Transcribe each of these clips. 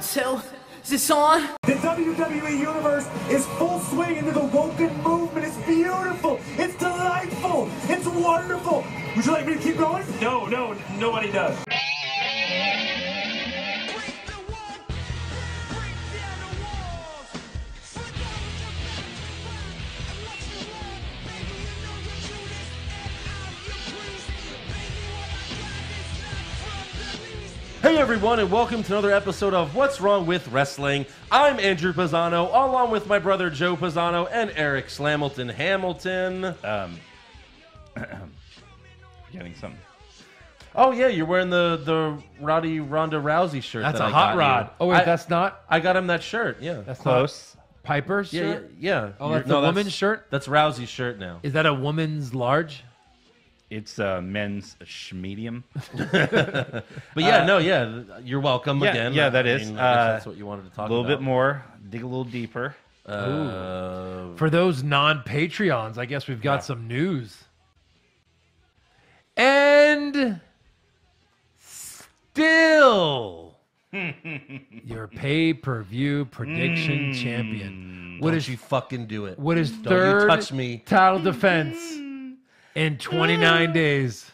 So, is this on? The WWE Universe is full swing into the Woken movement. It's beautiful. It's delightful. It's wonderful. Would you like me to keep going? No, nobody does. Hey everyone, and welcome to another episode of What's Wrong with Wrestling. I'm Andrew Pisano, along with my brother Joe Pisano and Eric Slamilton Hamilton. Forgetting something. Oh yeah, you're wearing the Roddy Ronda Rousey shirt. That's that a I hot got rod. you. Oh wait, that's not. I got him that shirt. Yeah, That's Close. not Piper's shirt. yeah. Oh, that's a woman's shirt. That's Rousey's shirt now. Is that a woman's large? It's men's medium. But yeah, you're welcome yeah, again. yeah, that I is. mean, I guess that's what you wanted to talk about. A little bit more. Dig a little deeper. For those non-Patreons, I guess we've got some news. And still, your pay-per-view prediction champion. What did you fucking do it? What is Don't you third touch me. title defense in 29 days?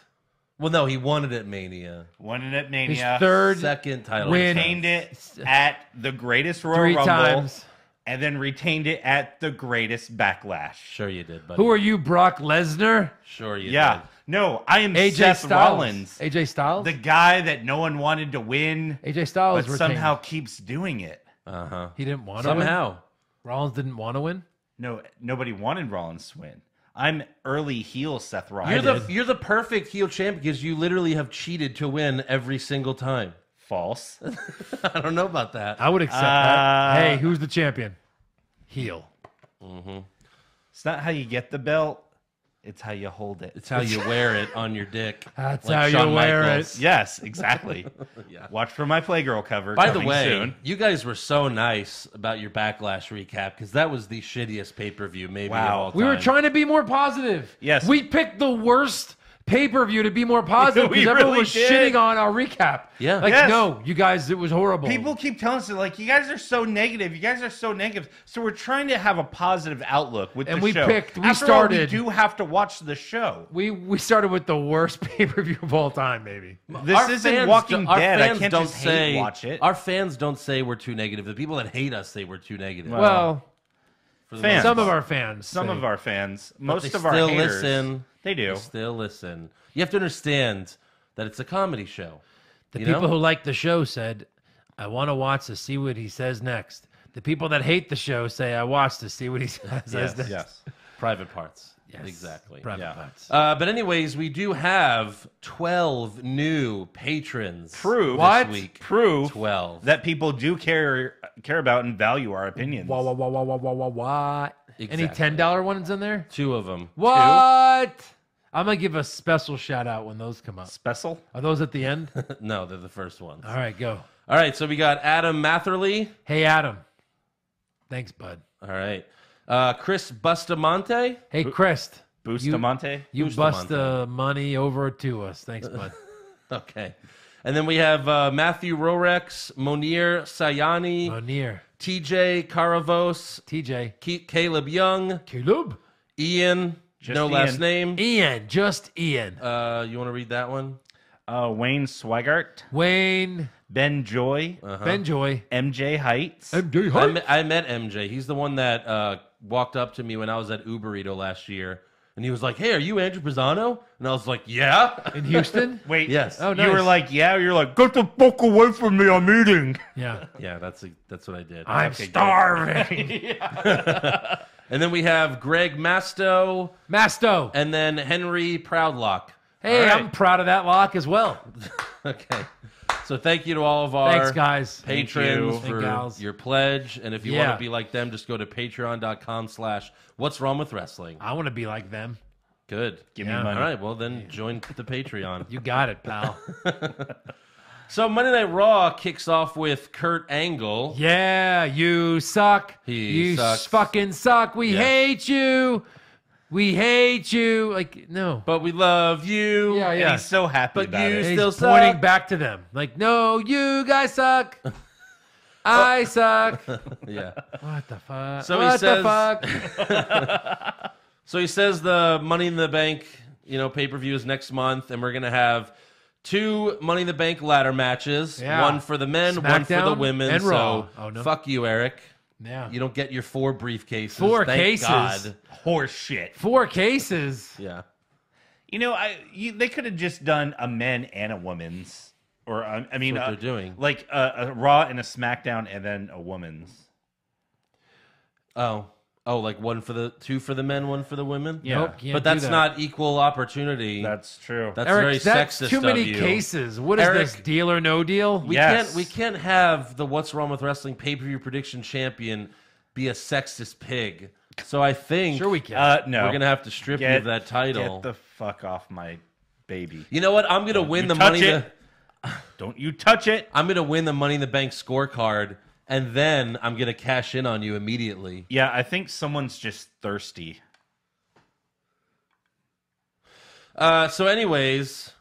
Well, no, he won it at Mania. Won it at His Mania. third Second title. win. Retained it at the greatest Royal 3 Rumble. times. And then retained it at the greatest Backlash. Sure you did, buddy. Who are you, Brock Lesnar? Sure you Yeah. did. No, I am AJ Seth Styles. Rollins. AJ Styles? The guy that no one wanted to win, AJ Styles but retained. somehow keeps doing it. Uh-huh. He didn't want to win? Somehow. Rollins didn't want to win? No, nobody wanted Rollins to win. I'm early heel Seth Rollins. You're the perfect heel champ because you literally have cheated to win every single time. False. I don't know about that. I would accept that. Hey, who's the champion? Heel. It's not how you get the belt. It's how you hold it. It's how you wear it on your dick. That's like how Shawn you wear Michaels. it. Yes, exactly. Yeah. Watch for my Playgirl cover. By the coming way, soon. you guys were so nice about your Backlash recap because that was the shittiest pay-per-view maybe Wow. of all time. We were trying to be more positive. Yes. We picked the worst pay-per-view to be more positive We because everyone really was did. shitting on our recap. Yeah. Like, Yes. no, you guys, it was horrible. People keep telling us, like, you guys are so negative. You guys are so negative. So we're trying to have a positive outlook with And the we show. picked- we After all, we started- do have to watch the show. We started with the worst pay-per-view of all time, maybe. This Our isn't fans Walking our Dead. I fans can't don't just say, hate watch it. Our fans don't say we're too negative. The people that hate us say we're too negative. Well, For the fans. most some of part. our fans. Some say- of our fans, But most they of our still haters, listen. they do. They still listen. You have to understand that it's a comedy show. The You people know? who like the show said, I want to watch to see what he says next. The people that hate the show say, I watch to see what he says next. Yes. Private parts. Yes. Exactly. Private parts. But anyways, we do have 12 new patrons Prove this week. Prove 12. that people do care about and value our opinions. What? Any Exactly. $10 ones in there? 2 of them. What? I'm going to give a special shout out when those come up. Special? Are those at the end? No, they're the first ones. All right, go. All right, so we got Adam Matherly. Hey, Adam. Thanks, bud. All right. Chris Bustamante. Hey, Chris. Bustamante? You Bustamante. bust the money over to us. Thanks, bud. Okay. And then we have Matthew Rorex, Monir Sayani, Monir. TJ Caravos, TJ. Caleb Young, Caleb. Ian, Just no Ian. last name. Ian. Just Ian. You want to read that one? Wayne Swigart, Wayne. Ben Joy, Benjoy. MJ Heights, MJ I met MJ. He's the one that walked up to me when I was at Uberito last year. And he was like, hey, are you Andrew Pisano? And I was like, yeah. In Houston? Wait, Yes. Oh, you nice. were like, yeah, you're like, get the fuck away from me, I'm eating. Yeah. Yeah, that's what I did. I'm Okay, good. starving. And then we have Greg Masto, Masto. and then Henry Proudlock. Hey, All right. I'm proud of that lock as well. Okay. So thank you to all of our Thanks, guys. patrons And for gals. your pledge. And if you Yeah. want to be like them, just go to patreon.com/What's Wrong with Wrestling. I want to be like them. Good. Give me Yeah. money. All right. Well, then join the Patreon. You got it, pal. So Monday Night Raw kicks off with Kurt Angle. Yeah, you suck. He you sucks. fucking suck. We Yes. hate you. We hate you. Like, no. But we love you. Yeah, And yeah. he's so happy But about you it. And still he's pointing suck. back to them. Like, no, you guys suck. I suck. Yeah. What the fuck? So what he says. the fuck? So he says the Money in the Bank, pay-per-view is next month, and we're gonna have 2 Money in the Bank ladder matches. Yeah. One for the men, one for the SmackDown women. and Raw. So Oh, no. fuck you, Eric. Yeah. You don't get your 4 briefcases. 4 Thank cases. God. Horse shit. 4 cases. Yeah. They could have just done a men and a women's, or I mean, That's what they're doing. like a Raw and a SmackDown, and then a women's. Oh, like 2 for the men, 1 for the women. Yeah. Nope, can't But do that's that. not equal opportunity. That's true. That's Eric, very that's sexist too many of you. cases. What is Eric, this, deal or no deal? We can't have the What's Wrong with Wrestling pay-per-view prediction champion be a sexist pig. So I think Sure we can. No, we're gonna have to strip you of that title. Get the fuck off my baby. You know what? I'm gonna win the touch money. it. Don't you touch it. I'm gonna win the Money in the Bank scorecard, and then I'm gonna cash in on you immediately. Yeah, I think someone's just thirsty. So, anyways,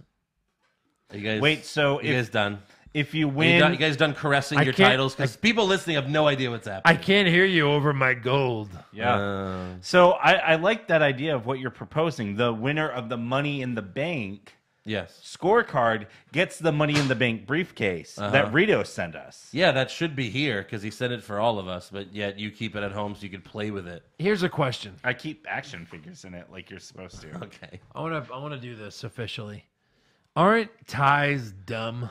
are you guys Wait, so you guys done? if you You win, guys done caressing I your can't- titles? Because people listening have no idea what's I happening. can't hear you over my gold. yeah. So I like that idea of what you're proposing. The winner of the Money in the Bank Yes. scorecard gets the Money in the Bank briefcase that Rito sent us. Yeah, that should be here because he sent it for all of us, but yet you keep it at home so you could play with it. Here's a question. I keep action figures in it like you're supposed to. Okay. I want to do this officially. Aren't ties dumb?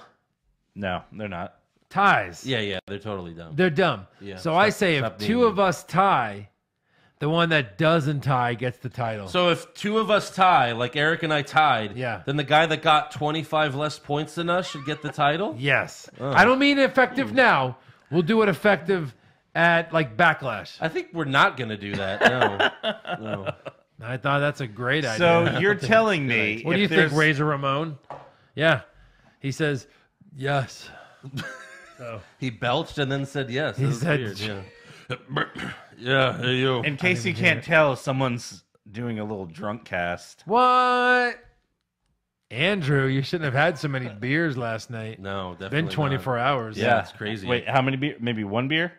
No, they're not. Ties. Yeah, they're totally dumb. They're dumb. Yeah, So I stop- say stop if being 2 of us tie, the one that doesn't tie gets the title. So if 2 of us tie, like Eric and I tied, Yeah. then the guy that got 25 less points than us should get the title? yes. I don't mean effective now. We'll do it effective at like Backlash. I think we're not going to do that. No. I thought that's a great idea. So you're telling me What do you think, Razor Ramon? Yeah. He says, yes. He belched and then said yes. He That was said- weird. Yeah. Yeah, hey, you. In case you can't tell, someone's doing a little drunk cast. What? Andrew, you shouldn't have had so many beers last night. No, definitely Been 24 not. hours. Yeah, it's crazy. Wait, how many beer? Maybe 1 beer?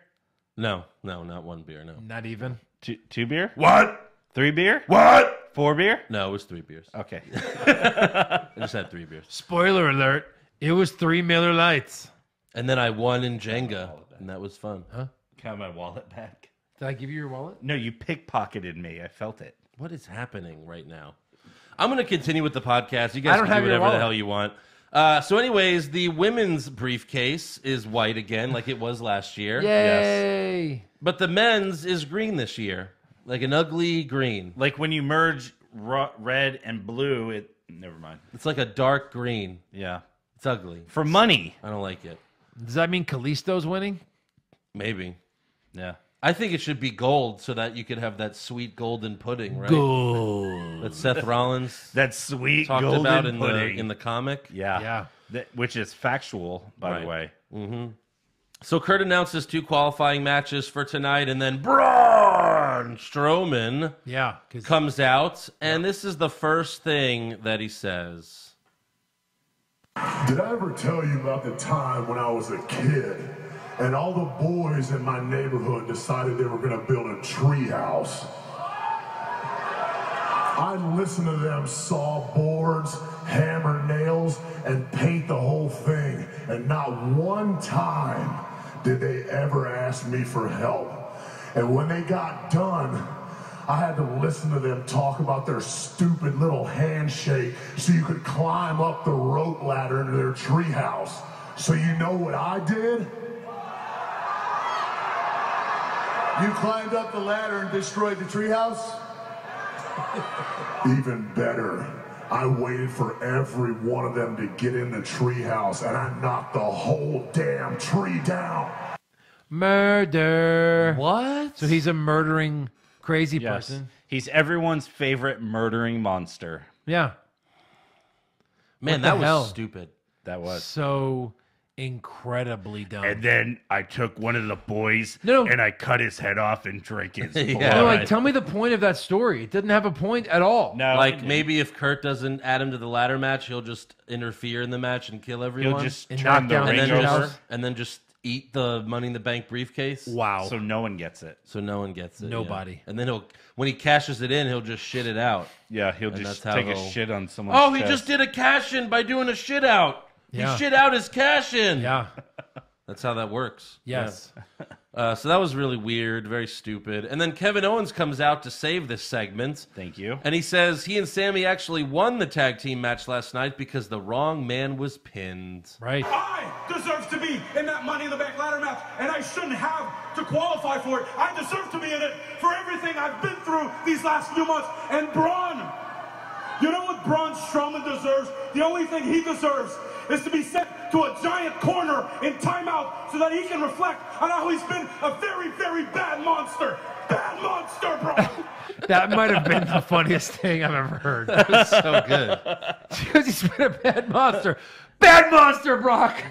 No, not 1 beer, no. Not even. 2 beer? What? 3 beer? What? 4 beer? No, it was 3 beers. Okay. I just had 3 beers. Spoiler alert. It was 3 Miller Lights. And then I won in Jenga, and that was fun. Can I have my wallet back? Did I give you your wallet? No, you pickpocketed me. I felt it. What is happening right now? I'm going to continue with the podcast. You I guys don't can have do your whatever the wallet. hell you want. So anyways, the women's briefcase is white again, like it was last year. Yay. But the men's is green this year, like an ugly green. Like when you merge red and blue, it. Never mind. It's like a dark green. Yeah. It's ugly. For money. I don't like it. Does that mean Kalisto's winning? Maybe. Yeah. I think it should be gold so that you could have that sweet golden pudding, right? Gold. That Seth Rollins That sweet talked golden about in pudding. the comic. Yeah. Yeah. Which is factual, by the Right. way. So Kurt announces 2 qualifying matches for tonight, and then Braun Strowman Yeah. 'Cause comes out, and this is the first thing that he says. Did I ever tell you about the time when I was a kid and all the boys in my neighborhood decided they were going to build a treehouse? I listened to them saw boards, hammer nails, and paint the whole thing, and not one time did they ever ask me for help. And when they got done, I had to listen to them talk about their stupid little handshake so you could climb up the rope ladder into their treehouse. So you know what I did? You climbed up the ladder and destroyed the treehouse? Even better. I waited for every one of them to get in the treehouse, and I knocked the whole damn tree down. murder. What? So he's a murdering crazy Yes. person. He's everyone's favorite murdering monster. Yeah. Man, What that the was hell? stupid. That was. So incredibly dumb. And then I took one of the boys No. and I cut his head off and drank his blood. Yeah. no, like, right. tell me the point of that story. It didn't have a point at all. No, Like maybe if Kurt doesn't add him to the ladder match, he'll just interfere in the match and kill everyone. he'll just And turn knock the down and ring then Ranger's over. house. and then just eat the Money in the Bank briefcase. Wow. So no one gets it. So no one gets it. Nobody. Yeah. And then when he cashes it in, he'll just shit it out. Yeah, he'll And just that's how take a he'll- shit on someone's Oh, he chest. just did a cash in by doing a shit out. Yeah. He shit out his cash in. Yeah. That's how that works. Yes. Yeah. So that was really weird, very stupid. And then Kevin Owens comes out to save this segment. Thank you. And he says he and Sammy actually won the tag team match last night because the wrong man was pinned. Right. I deserve to be in that Money in the Bank ladder match, and I shouldn't have to qualify for it. I deserve to be in it for everything I've been through these last few months. And Braun, you know what Braun Strowman deserves? The only thing he deserves is to be sent to a giant corner in timeout so that he can reflect on how he's been a very, very bad monster. Bad monster, Braun. That might have been the funniest thing I've ever heard. It's so good. Because he's been a bad monster. Bad monster, Brock.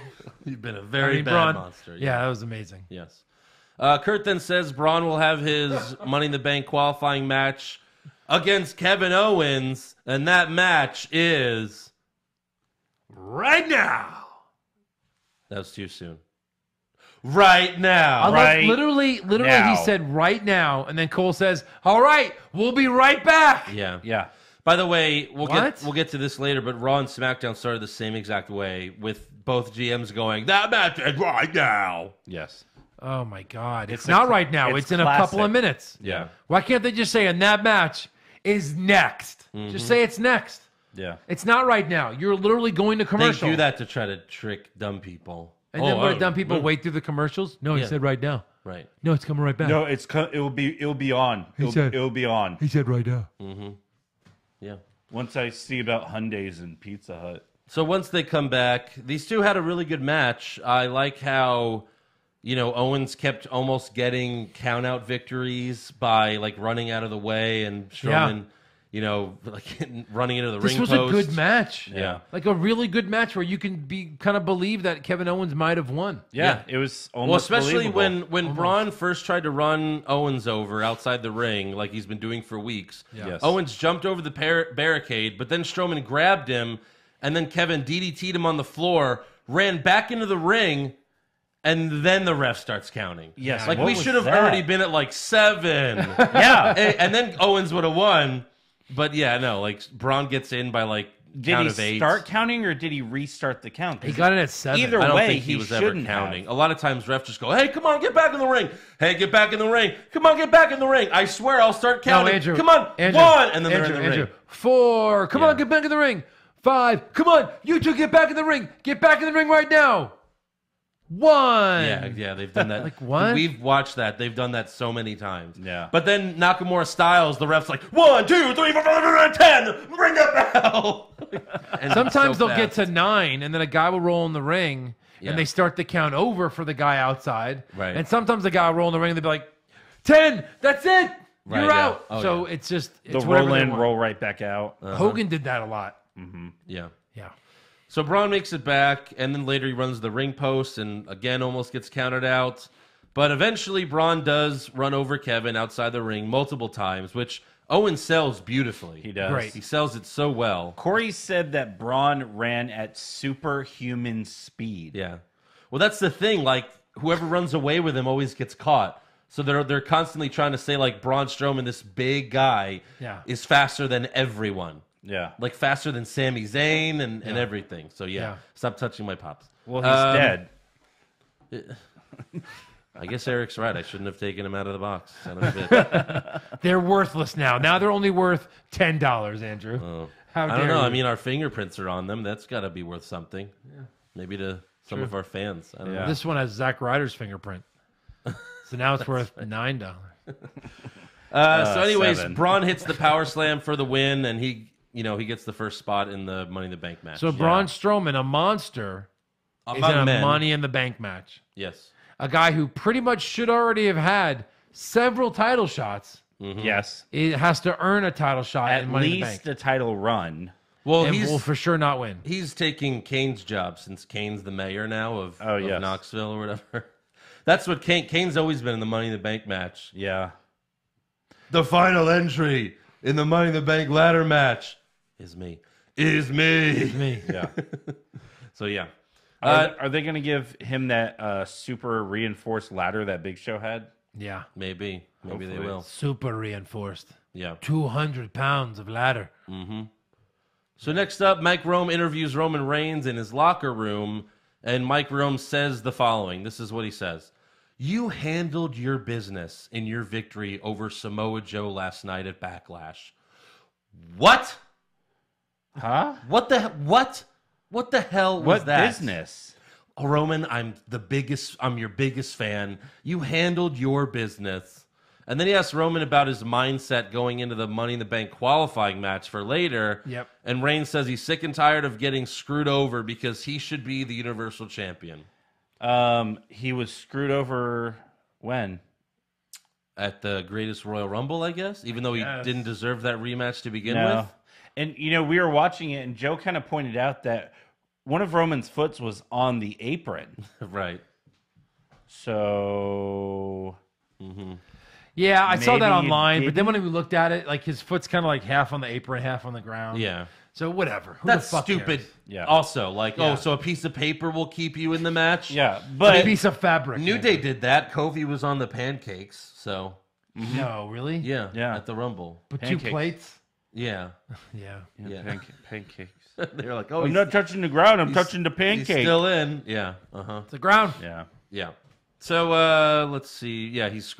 You've been a very bad Braun- monster. Yeah, that was amazing. Yes. Kurt then says Braun will have his Money in the Bank qualifying match against Kevin Owens, and that match is right now. That was too soon. Right now. I love, Right literally, now. he said right now, and then Cole says, "All right, we'll be right back." Yeah. Yeah. By the way, we'll What? get to this later, but Raw and SmackDown started the same exact way with both GMs going, that match is right now. Yes. Oh my God! It's It's not a- right now. it's It's in a couple of classic. minutes. Yeah. Why can't they just say, "And that match is next"? Just say it's next. Yeah. It's not right now. You're literally going to They commercial. do that to try to trick dumb people. And then Oh, what oh, do dumb people mm, wait through the commercials? No, he Yeah. said right now. Right. No, it's coming right back. No, it'll be on. said- It'll be on. He said right now. Yeah. Once I see about Hyundais and Pizza Hut. So once they come back, these two had a really good match. I like how, Owens kept almost getting count-out victories by, running out of the way, and Strowman, running into the This ring was post. a good match. Yeah. Like a really good match where you can be kind of believe that Kevin Owens might have won. Yeah, it was almost Well, especially believable. when Braun first tried to run Owens over outside the ring, like he's been doing for weeks. Yeah. Yes. Owens jumped over the barricade, but then Strowman grabbed him, and then Kevin DDT'd him on the floor, ran back into the ring, and then the ref starts counting. Yes, Like, what we was should have that? already been at, 7. Yeah. and then Owens would have won. But, yeah, no, Braun gets in by, Did count he of 8. start counting or did he restart the count? 'Cause He got it at 7. Either I don't way, think he was ever shouldn't counting. have. A lot of times refs just go, hey, come on, get back in the ring. Hey, get back in the ring. Come on, get back in the ring. I swear I'll start No, counting. Andrew. Come on, Andrew, 1. And then Andrew, they're in the ring. 4. Come Yeah. on, get back in the ring. 5. Come on, you two get back in the ring. Get back in the ring right now. 1. Yeah, they've done that. Like, what? We've watched that. They've done that so many times. Yeah. But then Nakamura Styles, the ref's like, 1, 2, 3, 4, 5, 10. Ring the bell. And Sometimes so they'll get fast. to 9, and then a guy will roll in the ring, Yeah. and they start the count over for the guy outside. Right. And sometimes the guy will roll in the ring, and they'll be like, 10, that's it. Right, You're yeah. out. Oh, So yeah. it's just, The it's whatever roll they in, want. roll right back out. Hogan did that a lot. Yeah. Yeah. So Braun makes it back, and then later he runs the ring post, and again almost gets counted out. But eventually Braun does run over Kevin outside the ring multiple times, which Owens sells beautifully. He does. Great. He sells it so well. Corey said that Braun ran at superhuman speed. Yeah. Well, that's the thing. Whoever runs away with him always gets caught. So they're constantly trying to say Braun Strowman, this big guy, Yeah. is faster than everyone. Yeah. Faster than Sami Zayn and everything. So Yeah. Stop touching my pops. Well, he's dead. I guess Eric's right. I shouldn't have taken him out of the box. Son of a bitch. They're worthless now. Now they're only worth $10, Andrew. How I dare don't know. you? I mean, our fingerprints are on them. That's got to be worth something. Maybe to some of our fans. I don't know. This one has Zack Ryder's fingerprint. So now it's worth $9. So, anyways, 7. Braun hits the power slam for the win, and he gets the first spot in the Money in the Bank match. So Braun Strowman, a monster, is in a men. Money in the Bank match. Yes. A guy who pretty much should already have had several title shots. Yes. It has to earn a title shot At in Money in the least Bank. a title run. Well, And he's will for sure not win. he's taking Kane's job since Kane's the mayor now of yes. Knoxville or whatever. That's what Kane's always been in the Money in the Bank match. Yeah. The final entry in the Money in the Bank ladder match is me. Is me. Me. Yeah. So, yeah. Are they going to give him that super reinforced ladder that Big Show had? Yeah. Maybe they Hopefully. will. Super reinforced. Yeah. 200 pounds of ladder. So next up, Mike Rome interviews Roman Reigns in his locker room, and Mike Rome says the following. This is what he says. You handled your business in your victory over Samoa Joe last night at Backlash. What? Huh? What the hell was What that? business? Oh, Roman, I'm your biggest fan. You handled your business. And then he asks Roman about his mindset going into the Money in the Bank qualifying match for later. Yep. And Reigns says he's sick and tired of getting screwed over because he should be the Universal Champion. He was screwed over when? At the Greatest Royal Rumble, I guess, even though he didn't deserve that rematch to begin with. And, we were watching it, and Joe kind of pointed out that one of Roman's foots was on the apron. Right. So... Yeah, I saw that Maybe you online, but then didn't? when we looked at it, like his foot's kind of like half on the apron, half on the ground. Yeah. So whatever. Who That's the fuck stupid. cares? Yeah. Also, like, Yeah. so a piece of paper will keep you in the match? Yeah, A but... piece of fabric. New maybe. Day did that. Kofi was on the pancakes, so No, really? yeah, Yeah. at the Rumble. But Pancakes. 2 plates? Yeah. Yeah. Yeah. Pancakes. They're like, oh, I'm he's, not touching the ground. I'm he's- touching the he's pancake. still in. Yeah. It's the ground. Yeah. Yeah. So let's see. Yeah, he's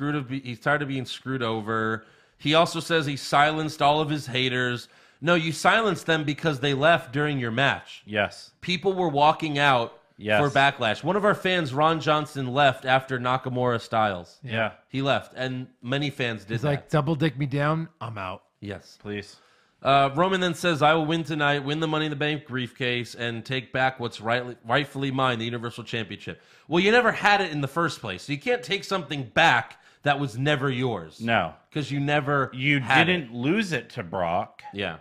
tired of being screwed over. He also says he silenced all of his haters. No, you silenced them because they left during your match. Yes. People were walking out Yes. for Backlash. One of our fans, Ron Johnson, left after Nakamura Styles. Yeah. He left, and many fans did He's that. like, double dick me down, I'm out. Yes. Please. Roman then says, I will win tonight, win the Money in the Bank briefcase, and take back what's rightfully mine, the Universal Championship. Well, you never had it in the first place, so you can't take something back that was never yours. No. Because you never You had didn't it. lose it to Brock. Yeah,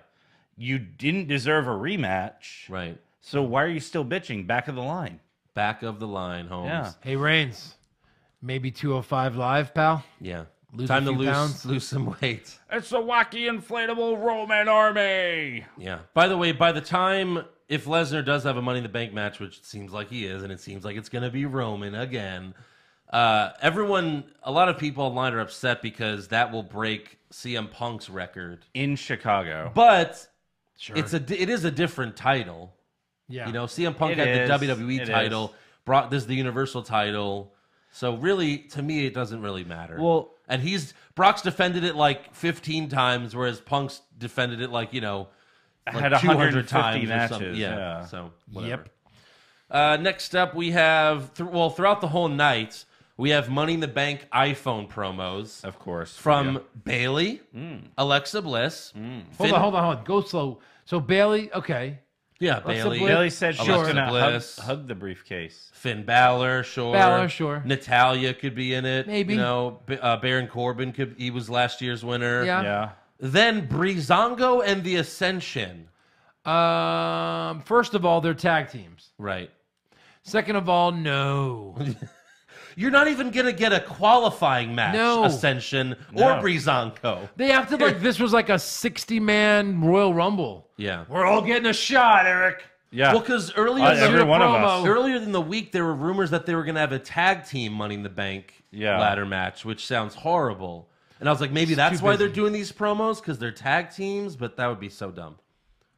You didn't deserve a rematch. right. So why are you still bitching? Back of the line. Back of the line, Holmes. Yeah. Hey, Reigns, maybe 205 live, pal? Yeah. Lose Time a to few pounds. lose some weight. It's the wacky inflatable Roman army. Yeah. By the way, by the time, if Lesnar does have a Money in the Bank match, which it seems like he is, and it seems like it's going to be Roman again, a lot of people online are upset because that will break CM Punk's record. In Chicago. But Sure. it is a different title. yeah. You know, CM Punk It had is. the WWE It title. is. Brock, this is the Universal title. So really, to me, it doesn't really matter. Well- and Brock's defended it like 15 times, whereas Punk's defended it like, like Had 200 150 times or matches, something. yeah. So whatever. Yep. Next up, we have throughout the whole night, we have Money in the Bank iPhone promos Of course. from Bailey, Alexa Bliss, Hold on. Go slow. So Bailey, okay. Yeah, Alexa Bailey. Bliss. Bailey said she's Alexa going to Bliss. hug the briefcase. Finn Balor, sure. Balor, sure. Natalia could be in it. Maybe. You know, Baron Corbin he was last year's winner. Yeah. Yeah. Then Breezango and the Ascension. First of all, they're tag teams. Right. Second of all, no. You're not even going to get a qualifying match, No. Ascension No. or Breezango. They acted like this was like a 60-man Royal Rumble. Yeah. We're all getting a shot, Eric. Yeah. Well, because earlier, every one of us. earlier in the week, there were rumors that they were going to have a tag team Money in the Bank ladder match, which sounds horrible. And I was like, maybe that's too why busy. they're doing these promos, because they're tag teams, but that would be so dumb.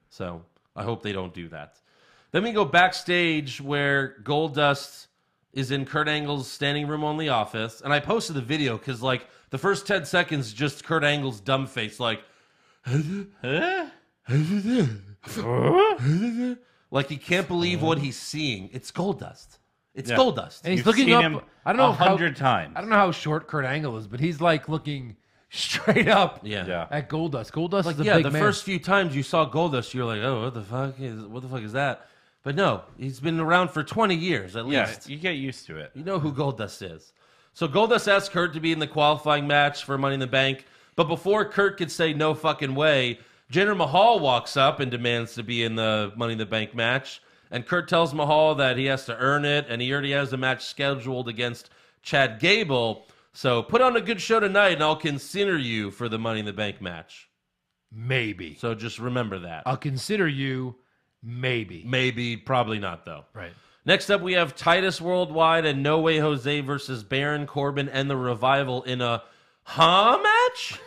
So I hope they don't do that. Then we go backstage where Goldust is in Kurt Angle's standing room on The Office. And I posted the video because, like, the first 10 seconds, just Kurt Angle's dumb face, like, like he can't believe what he's seeing. It's Goldust. It's Yeah. Goldust. And he's You've looking seen up. him I don't know how 100 times. I don't know how short Kurt Angle is, but he's like looking straight up Yeah. at Goldust. Goldust Like, is a yeah, big the man. first few times you saw Goldust, you're like, oh, what the fuck is that? But no, he's been around for 20 years at Yeah, least. you get used to it. You know who Goldust is. So Goldust asked Kurt to be in the qualifying match for Money in the Bank. But before Kurt could say no fucking way, Jinder Mahal walks up and demands to be in the Money in the Bank match. And Kurt tells Mahal that he has to earn it, and he already has a match scheduled against Chad Gable. So put on a good show tonight, and I'll consider you for the Money in the Bank match. Maybe. So just remember that. I'll consider you maybe. Maybe, probably not, though. Right. Next up, we have Titus Worldwide and No Way Jose versus Baron Corbin and the Revival in a match?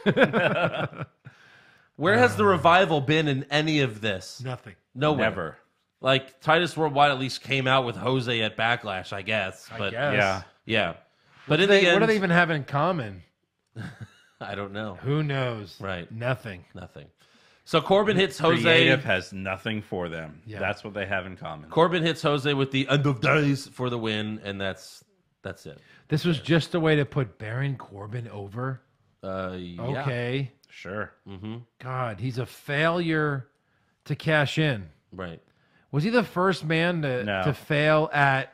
Where has the Revival been in any of this? Nothing. Nowhere. Never. Like, Titus Worldwide at least came out with Jose at Backlash, I guess. But guess. Yeah. yeah. But in the end, What do they even have in common? I don't know. Who knows? Right. Nothing. Nothing. So Corbin hits Jose. Creative has nothing for them. Yeah. That's what they have in common. Corbin hits Jose with the end of days for the win, and that's it. This was just a way to put Baron Corbin over. Yeah. Okay. Sure. God, he's a failure to cash in. Right. Was he the first man No. to fail at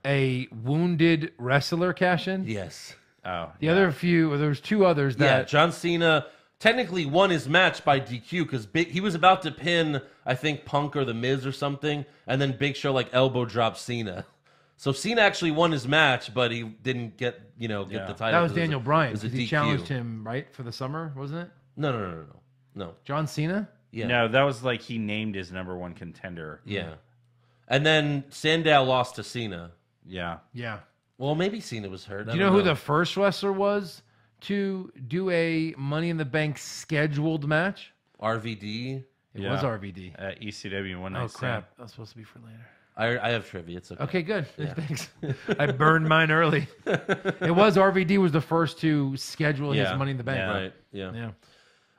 a wounded wrestler cash in? Yes. Oh. The other few, there was two others Yeah, that. John Cena technically won his match by DQ because he was about to pin, I think, Punk or The Miz or something, and then Big Show elbow dropped Cena. So Cena actually won his match, but he didn't get the title. That was 'cause Daniel it Bryan. was a 'Cause he DQ. challenged him, right, for the summer, wasn't it? No. John Cena? Yeah. No, that was like he named his number one contender. Yeah. And then Sandow lost to Cena. Yeah. Yeah. Well, maybe Cena was hurt. Do you know who the first wrestler was to do a Money in the Bank scheduled match? RVD? It Yeah. was RVD. At ECW one night. Oh, crap. That was supposed to be for later. I have trivia. It's okay. Okay, good. Thanks. I burned mine early. It was RVD was the first to schedule his Money in the Bank. Yeah. Right. Yeah.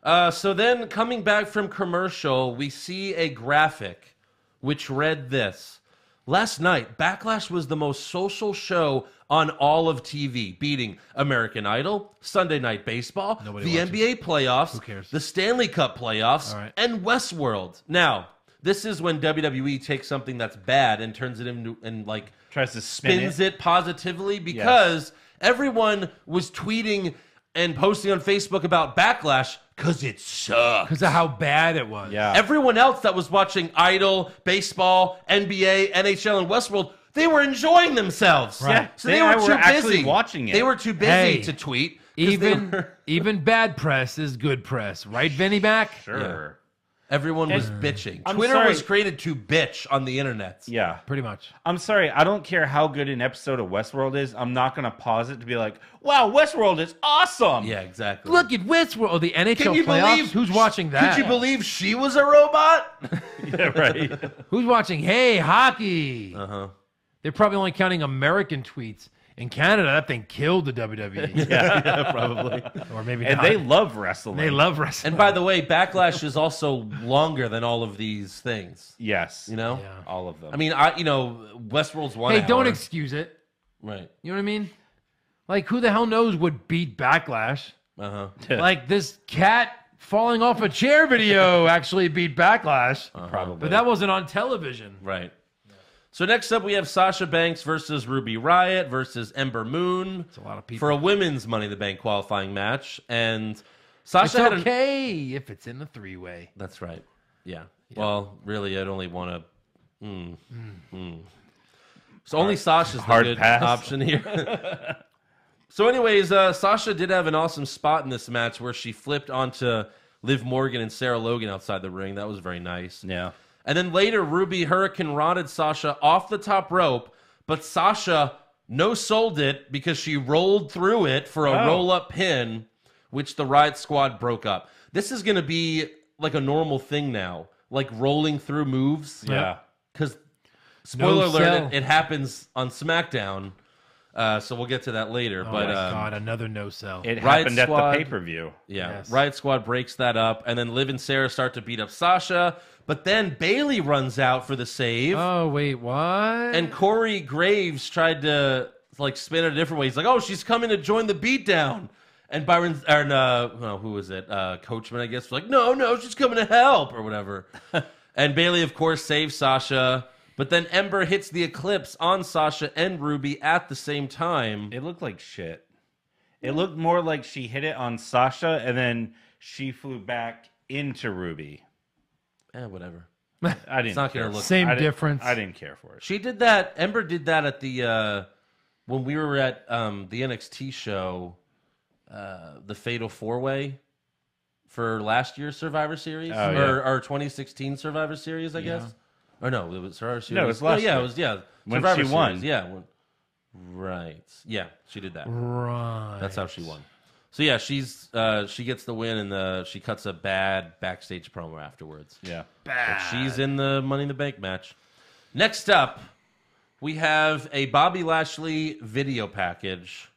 Yeah. So then, coming back from commercial, we see a graphic which read this. Last night, Backlash was the most social show on all of TV, beating American Idol, Sunday Night Baseball, Nobody the watches. NBA playoffs, Who cares? the Stanley Cup playoffs, All right. and Westworld. Now, this is when WWE takes something that's bad and turns it into, and Tries to spin spins it positively because everyone was tweeting and posting on Facebook about Backlash because it sucks. Because of how bad it was. Yeah. Everyone else that was watching Idol, baseball, NBA, NHL, and Westworld, they were enjoying themselves. Right. Yeah, So they they were were too actually busy watching it. They were too busy Hey, to tweet. 'cause they were- Even bad press is good press. Right, Vinny back? Sure. everyone was bitching. I'm Twitter sorry. was created to bitch on the internet. Yeah. Pretty much. I'm sorry. I don't care how good an episode of Westworld is. I'm not going to pause it to be like, wow, Westworld is awesome. Yeah, exactly. Look at Westworld. Oh, the NHL Can you playoffs. believe Who's watching that? Could you believe she was a robot? Yeah, right. Who's watching? Hey, hockey. Uh-huh. They're probably only counting American tweets. In Canada, that thing killed the WWE. Yeah, probably. Or maybe And not. they love wrestling. They love wrestling. And by the way, Backlash is also longer than all of these things. Yes. You know? Yeah. All of them. I mean, Westworld's 1 hour. Hey, don't excuse it. Right. You know what I mean? Like, who the hell knows what beat Backlash? Uh-huh. Like, this cat falling off a chair video actually beat Backlash. Probably. But that wasn't on television. Right. So next up, we have Sasha Banks versus Ruby Riott versus Ember Moon. It's a lot of people. For a women's Money in the Bank qualifying match. And It's Sasha had okay if it's in the three-way. That's right. Yeah. Well, really, I'd only want to... So only Sasha's the hard good pass. option here. So anyways, Sasha did have an awesome spot in this match where she flipped onto Liv Morgan and Sarah Logan outside the ring. That was very nice. yeah. And then later, Ruby Hurricane Rotted Sasha off the top rope, but Sasha no-sold it because she rolled through it for a roll-up pin, which the Riot Squad broke up. This is going to be like a normal thing now, like rolling through moves. Yeah. Because, spoiler No alert, sell. it happens on SmackDown, so we'll get to that later. Oh, but my God, another no-sell. It Riot happened at Squad. the pay-per-view. Yeah, Yes. Riot Squad breaks that up, and then Liv and Sarah start to beat up Sasha, but then Bayley runs out for the save. Oh, wait, what? And Corey Graves tried to spin it a different way. He's like, "Oh, she's coming to join the beatdown." And Byron, or who was it? Coachman, I guess, was like, "No, she's coming to help," or whatever. And Bayley, of course, saves Sasha. But then Ember hits the Eclipse on Sasha and Ruby at the same time. It looked like shit. It looked more like she hit it on Sasha and then she flew back into Ruby. Whatever. I didn't. It's not care. gonna look- Same I didn't- difference. I didn't care for it. She did that. Ember did that at the when we were at the NXT show, the Fatal 4-Way for last year's Survivor Series Oh, yeah. or 2016 Survivor Series, I guess. Or no, it was Survivor Series. No, it was Oh, last yeah, year. it was, yeah. When Survivor she won. Series, yeah. Right. Yeah, she did that. Right. That's how she won. So yeah, she gets the win, and she cuts a bad backstage promo afterwards. Yeah. But she's in the Money in the Bank match. Next up, we have a Bobby Lashley video package.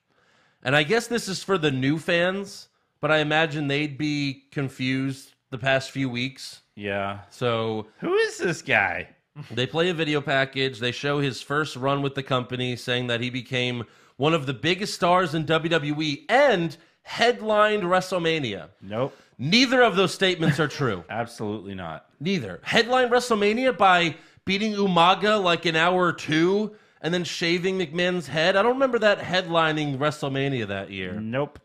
And I guess this is for the new fans, but I imagine they'd be confused the past few weeks. Yeah. So Who is this guy? they play a video package. They show his first run with the company, saying that he became one of the biggest stars in WWE and headlined WrestleMania. Nope. Neither of those statements are true. Absolutely not. Neither. Headline WrestleMania by beating Umaga like an hour or two and then shaving McMahon's head. I don't remember that headlining WrestleMania that year. Nope.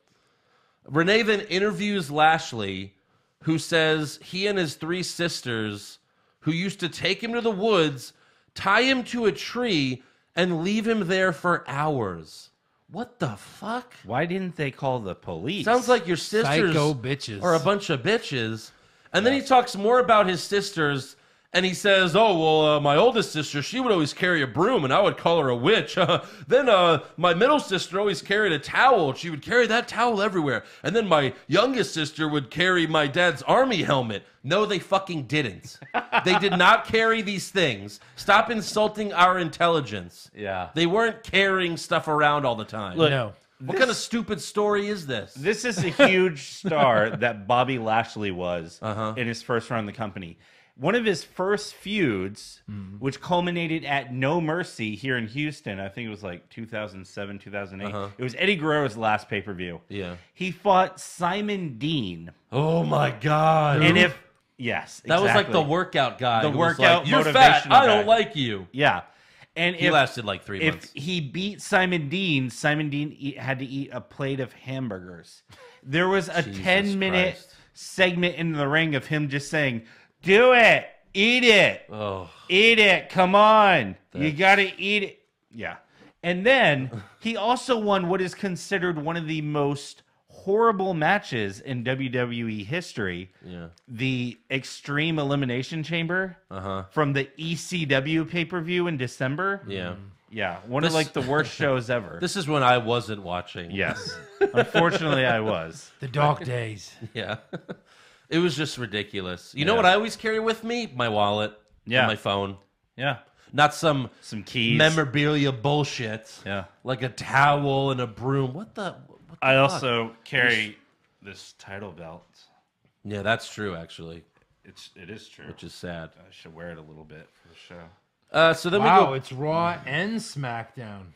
Renee then interviews Lashley, who says he and his 3 sisters, who used to take him to the woods, tie him to a tree, and leave him there for hours. What the fuck? Why didn't they call the police? Sounds like your sisters Psycho bitches. are a bunch of bitches. And then he talks more about his sisters, and he says, oh, well, my oldest sister, she would always carry a broom, and I would call her a witch. Then my middle sister always carried a towel. She would carry that towel everywhere. And then my youngest sister would carry my dad's army helmet. No, they fucking didn't. They did not carry these things. Stop insulting our intelligence. Yeah. They weren't carrying stuff around all the time. Look, No. What kind of stupid story is this? This is a huge star that Bobby Lashley was in his first run in the company. One of his first feuds, which culminated at No Mercy here in Houston, I think it was like 2007, 2008. It was Eddie Guerrero's last pay-per-view. Yeah. He fought Simon Dean. Oh my God. And if, yes, that was like exactly. the workout guy. The who was workout like, you're fat. motivational I don't guy. like you. Yeah. And He lasted like 3 if months. he beat Simon Dean had to eat a plate of hamburgers. There was a Jesus 10-minute Christ. segment in the ring of him just saying, do it, eat it, eat it, come on, you gotta eat it. Yeah. And then he also won what is considered one of the most horrible matches in WWE history. Yeah. The Extreme Elimination Chamber from the ECW pay-per-view in December. Yeah. Yeah, one of like the worst shows ever. This is when I wasn't watching. Yes. Unfortunately, I was. The dark days. Yeah. It was just ridiculous. You know what I always carry with me? My wallet. Yeah. And my phone. Yeah. Not some keys. memorabilia bullshit. Yeah. Like a towel and a broom. What the I fuck? also carry this title belt. Yeah, that's true, actually. It is true. Which is sad. I should wear it a little bit for the show. So then Wow, we go it's Raw and SmackDown.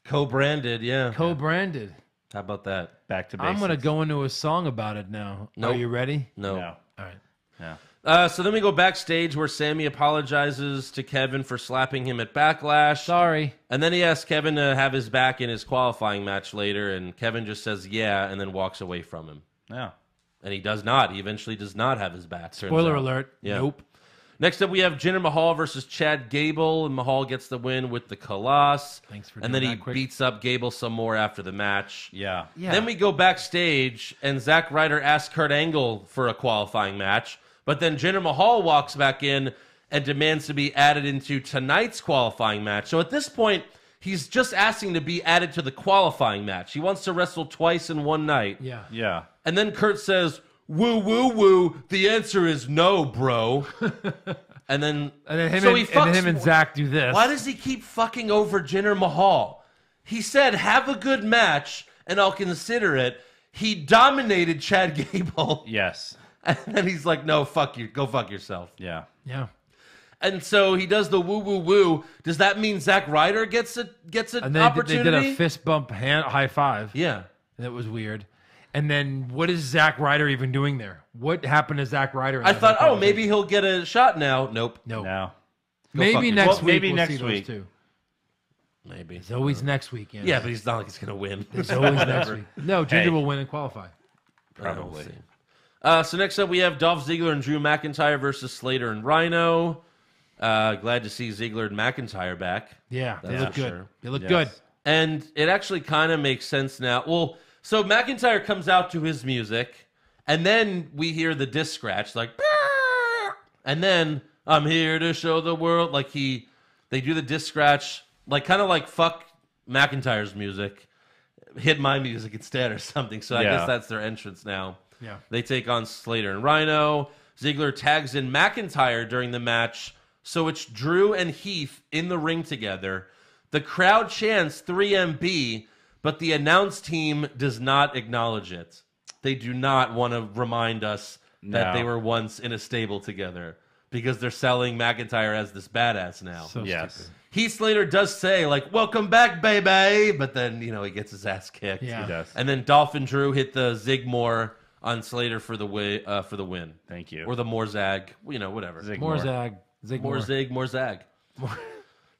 co-branded, yeah. Co-branded. How about that? Back to basics. I'm going to go into a song about it now. Nope. Are you ready? No. No. All right. Yeah. So then we go backstage where Sammy apologizes to Kevin for slapping him at Backlash. Sorry. And then he asks Kevin to have his back in his qualifying match later, and Kevin just says yeah, and then walks away from him. Yeah. And he does not. He eventually does not have his back. turns Spoiler out. alert. Yeah. Nope. Next up, we have Jinder Mahal versus Chad Gable, and Mahal gets the win with the Kalash. Thanks for And then doing he that quick. beats up Gable some more after the match. Yeah. Yeah. Then we go backstage, and Zack Ryder asks Kurt Angle for a qualifying match. But then Jinder Mahal walks back in and demands to be added into tonight's qualifying match. So at this point, he's just asking to be added to the qualifying match. He wants to wrestle twice in one night. Yeah. Yeah. And then Kurt says, woo, woo, woo, the answer is no, bro. And then him and Zach do this. Why does he keep fucking over Jinder Mahal? He said, have a good match, and I'll consider it. He dominated Chad Gable. Yes. And then he's like, no, fuck you. Go fuck yourself. Yeah. Yeah. And so he does the woo, woo, woo. Does that mean Zack Ryder gets an And then opportunity? they did a fist bump high five. Yeah. That was weird. And then what is Zack Ryder even doing there? What happened to Zack Ryder? in I that thought, whole oh, maybe he'll get a shot now. Nope. No. No. Maybe fuck next yourself. week. Maybe we'll next see those week. two. Maybe. It's always next week. Yeah, but he's not like he's going to win. It's always next week. No, Ginger Hey. will win and qualify. Probably. So next up, we have Dolph Ziggler and Drew McIntyre versus Slater and Rhino. Glad to see Ziggler and McIntyre back. Yeah, they That's look for good. sure. They look Yes. good. And it actually kind of makes sense now. Well, so McIntyre comes out to his music, and then we hear the disc scratch, like, "Brrr!" and then I'm here to show the world. Like they do the disc scratch, like kind of like fuck McIntyre's music, hit my music instead or something. So I guess that's their entrance now. Yeah. They take on Slater and Rhino. Ziggler tags in McIntyre during the match, so it's Drew and Heath in the ring together. The crowd chants 3MB, but the announce team does not acknowledge it. They do not want to remind us that they were once in a stable together because they're selling McIntyre as this badass now. So stupid. Heath Slater does say, like, welcome back, baby, but then, he gets his ass kicked. Yeah. He does. And then Dolphin Drew hit the Zigmore on Slater for the win. Thank you. Or the more zag, whatever. More zag. Zig More zig, more zag.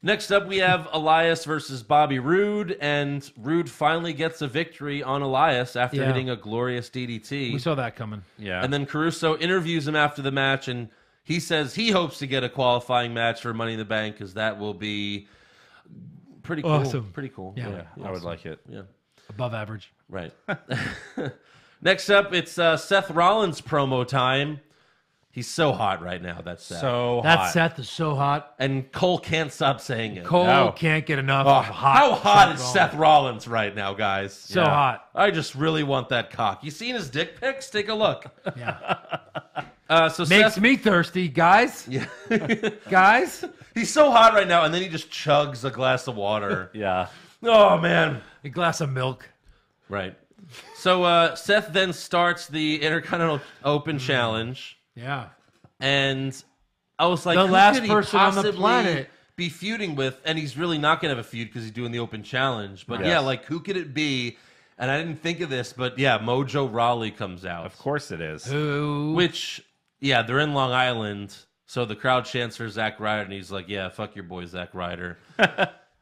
Next up, we have Elias versus Bobby Roode, and Roode finally gets a victory on Elias after hitting a glorious DDT. We saw that coming. Yeah. And then Caruso interviews him after the match, and he says he hopes to get a qualifying match for Money in the Bank because that will be pretty cool. Awesome. Pretty cool. Yeah. I would like it. Yeah. Above average. Right. Next up, it's Seth Rollins promo time. He's so hot right now, that's Seth. That Seth is so hot. And Cole can't stop saying it. Cole can't get enough of hot. How hot is Seth Rollins right now, guys? So hot. I just really want that cock. You seen his dick pics? Take a look. Yeah. So Makes Seth, me thirsty, guys. Yeah. Guys. He's so hot right now, and then he just chugs a glass of water. Yeah. Oh, man. A glass of milk. Right. So Seth then starts the Intercontinental Open Challenge. Yeah. And I was like, The who last could he person on the possibly planet. be feuding with? And he's really not going to have a feud because he's doing the Open Challenge. But Yes. yeah, like, who could it be? And I didn't think of this, but yeah, Mojo Rawley comes out. Of course it is. Who? Which, yeah, they're in Long Island. So the crowd chants for Zack Ryder, and he's like, yeah, fuck your boy, Zack Ryder.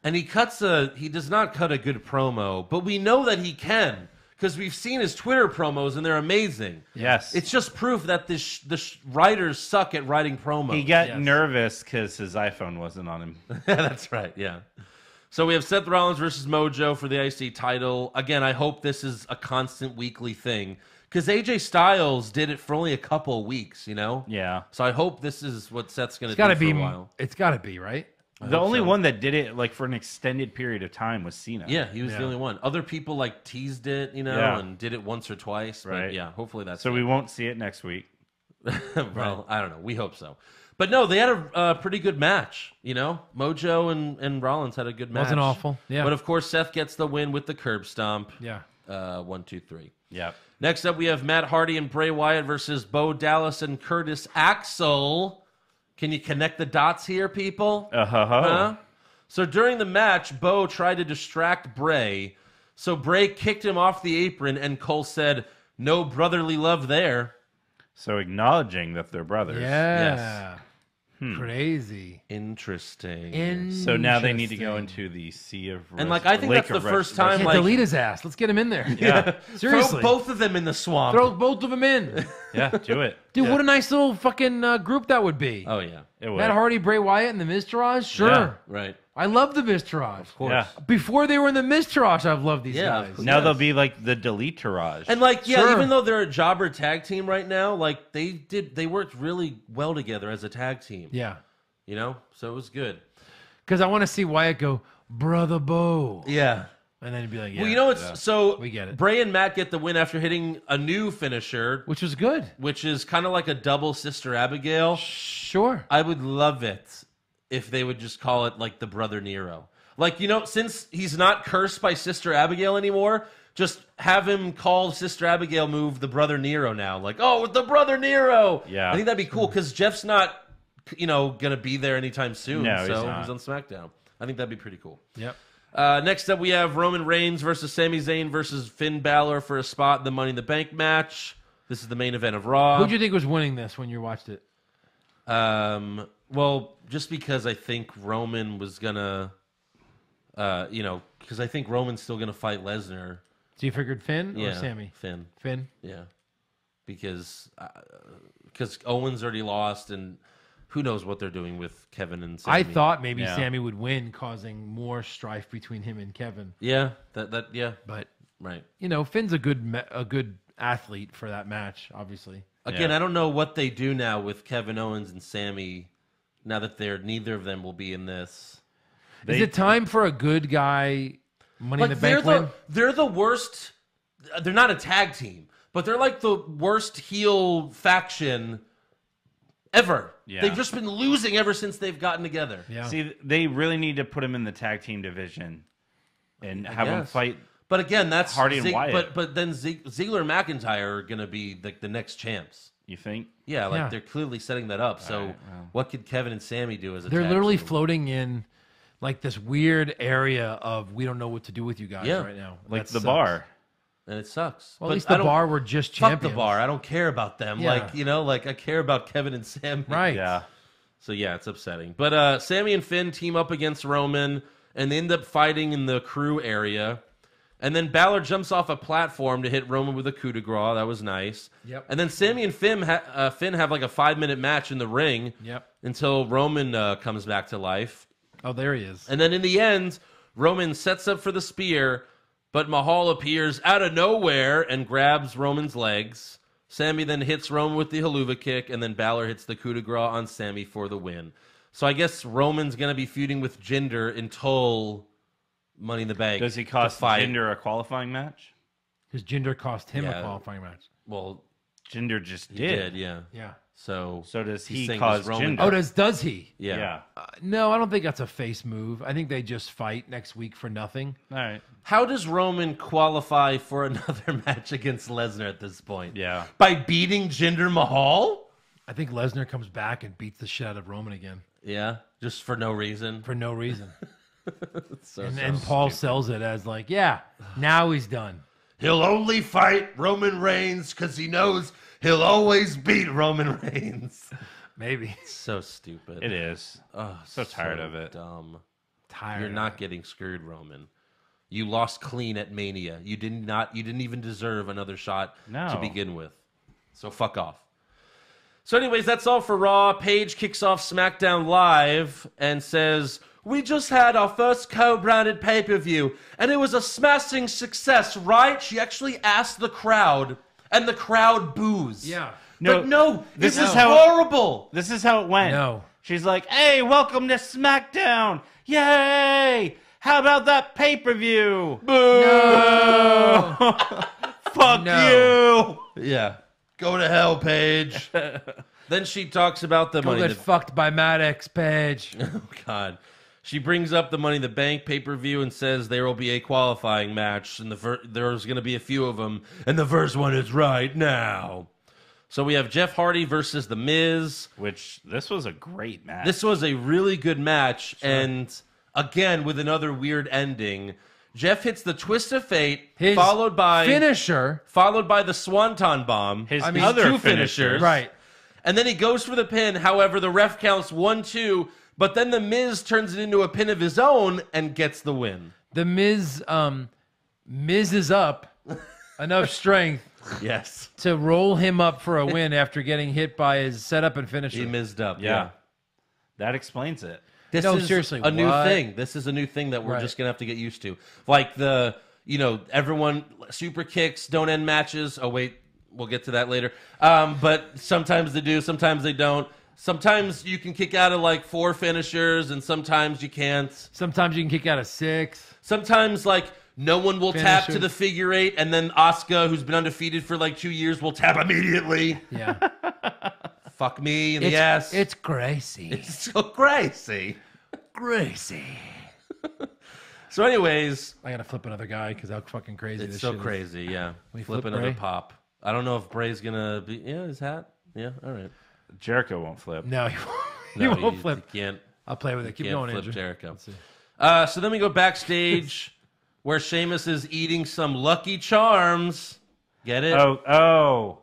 And he does not cut a good promo, but we know that he can. Because we've seen his Twitter promos, and they're amazing. Yes. It's just proof that the writers suck at writing promos. He got nervous because his iPhone wasn't on him. That's right, yeah. So we have Seth Rollins versus Mojo for the IC title. Again, I hope this is a constant weekly thing. Because AJ Styles did it for only a couple of weeks, Yeah. So I hope this is what Seth's going to do Gotta for be, a while. it's got to be, right? The only so. one that did it like for an extended period of time was Cena. Yeah, he was the only one. Other people like teased it, and did it once or twice. Right. But yeah, hopefully that's So it. we won't see it next week. Well, I don't know. We hope so. But no, they had a pretty good match. Mojo and Rollins had a good match. Wasn't awful. Yeah. But of course, Seth gets the win with the curb stomp. Yeah. 1, 2, 3. Yeah. Next up, we have Matt Hardy and Bray Wyatt versus Bo Dallas and Curtis Axel. Can you connect the dots here, people? Huh? So during the match, Bo tried to distract Bray. So Bray kicked him off the apron, and Cole said, "No brotherly love there." So acknowledging that they're brothers. Yeah. Crazy. Interesting. So now they need to go into the sea of And I think that's the first time. Can't delete his ass. Let's get him in there. Yeah. Seriously. Throw both of them in the swamp. Throw both of them in. Yeah, do it. Dude, what a nice little fucking group that would be. Oh yeah, It would. Matt Hardy, Bray Wyatt, and the Miztourage? Sure. Yeah. right. I love the Miztourage. Of course. Yeah. Before they were in the Miztourage, I've loved these Yeah, guys. Now they'll be like the Delete Tourage. And Sure. even though they're a jobber tag team right now, they worked really well together as a tag team. Yeah. So it was good. Because I want to see Wyatt go, Brother Bo. Yeah. And then he'd be like, yeah. Well, so We get it. Bray and Matt get the win after hitting a new finisher, Which was good. which is kind of like a double Sister Abigail. Sure. I would love it if they would just call it like the Brother Nero. Since he's not cursed by Sister Abigail anymore, just have him call Sister Abigail move the Brother Nero now. With the Brother Nero. Yeah. I think that'd be cool because Jeff's not, going to be there anytime soon. No, he's so not. he's on SmackDown. I think that'd be pretty cool. Yep. Next up, we have Roman Reigns versus Sami Zayn versus Finn Balor for a spot in the Money in the Bank match. This is the main event of Raw. Who'd you think was winning this when you watched it? Well, just because I think Roman was gonna, because I think Roman's still gonna fight Lesnar. So you figured Finn or Yeah, Sammy? Finn. Finn? Yeah, because Owens already lost, and who knows what they're doing with Kevin and Sammy. I thought maybe Yeah. Sammy would win, causing more strife between him and Kevin. Yeah, yeah, But, right. Finn's a good athlete for that match, obviously. Again, Yeah. I don't know what they do now with Kevin Owens and Sammy now that neither of them will be in this. Is it time for a good guy Money in the Bank win? They're the worst. They're not a tag team, but they're like the worst heel faction ever. Yeah. They've just been losing ever since they've gotten together. Yeah. See, they really need to put him in the tag team division and have him fight. But again, that's Hardy and Wyatt. But then Ziggler and McIntyre are going to be like the next champs. You think? Yeah, like Yeah. they're clearly setting that up. So what could Kevin and Sammy do as a They're tag literally team? floating in like this weird area of we don't know what to do with you guys right now. Like That the sucks. bar. And it sucks. Well, But at least I the don't- bar were just Fuck champions. the bar. I don't care about them. Yeah. Like, you know, like I care about Kevin and Sammy. Right. Yeah. So yeah, it's upsetting. But Sammy and Finn team up against Roman, and they end up fighting in the crew area. And then Balor jumps off a platform to hit Roman with a coup de grace. That was nice. Yep. And then Sammy and Finn have like a 5-minute match in the ring. Yep. Until Roman comes back to life. Oh, there he is. And then in the end, Roman sets up for the spear, but Mahal appears out of nowhere and grabs Roman's legs. Sammy then hits Roman with the haluva kick, and then Balor hits the coup de grace on Sammy for the win. So I guess Roman's going to be feuding with Jinder until Money in the Bank. Does he cost to fight. Jinder a qualifying match? Because Jinder cost him Yeah. a qualifying match. Well, Jinder just he did. did, yeah. Yeah. So does he's he saying, cause Roman- Jinder? Oh, does he? Yeah. No, I don't think that's a face move. I think they just fight next week for nothing. All right. How does Roman qualify for another match against Lesnar at this point? Yeah. By beating Jinder Mahal? I think Lesnar comes back and beats the shit out of Roman again Yeah, just for no reason. for no reason. So and Paul sells it as like, yeah, now he's done. He'll only fight Roman Reigns because he knows he'll always beat Roman Reigns. Maybe. So stupid. It is. Oh, So tired of it. Dumb. Tired. You're of not it. getting screwed, Roman. You lost clean at Mania. You didn't even deserve another shot No. to begin with. So fuck off. So anyways, that's all for Raw. Paige kicks off SmackDown Live and says, "We just had our first co-branded pay-per-view, and it was a smashing success, right?" She actually asked the crowd, and the crowd boos. Yeah. But no, this this is is how- horrible. This is how it went. No. She's like, hey, welcome to SmackDown. Yay. How about that pay-per-view? No. Fuck No. you. Yeah. Go to hell, Paige. Then she talks about the Go money. get fucked by Maddox, Paige. Oh, God. She brings up the Money in the Bank pay-per-view and says there will be a qualifying match, and there's going to be a few of them, and the first one is right now. So we have Jeff Hardy versus The Miz. Which, this was a great match. This was a really good match, and again, with another weird ending. Jeff hits the Twist of Fate, His followed by finisher. the Swanton Bomb. His other other finishers. Right. And then he goes for the pin. However, the ref counts 1-2, but then the Miz turns it into a pin of his own and gets the win. The Miz is up enough strength Yes. to roll him up for a win after getting hit by his setup and finisher. He mizzed up. Yeah. That explains it. This No, is seriously, a new what? thing. This is a new thing that we're Right. just going to have to get used to. Like everyone, super kicks don't end matches. Oh, wait, we'll get to that later. But sometimes they do, sometimes they don't. Sometimes you can kick out of like 4 finishers, and sometimes you can't. Sometimes you can kick out of 6. Sometimes, like, no one will tap to Finishers. the figure 8, and then Asuka, who's been undefeated for like 2 years, will tap immediately. Yeah. Fuck me in the ass. It's crazy. It's so crazy. crazy. So anyways, I gotta flip another guy because how fucking crazy it's this so shit is. crazy, yeah. We Flip flip another Bray? pop. I don't know if Bray's gonna be... Yeah, his hat? Yeah, all right. Jericho won't flip. No, he No, won't you flip. can't, I'll play with it. Keep can't going, flip Andrew. Jericho. see. So then we go backstage where Sheamus is eating some Lucky Charms. Get it? Oh.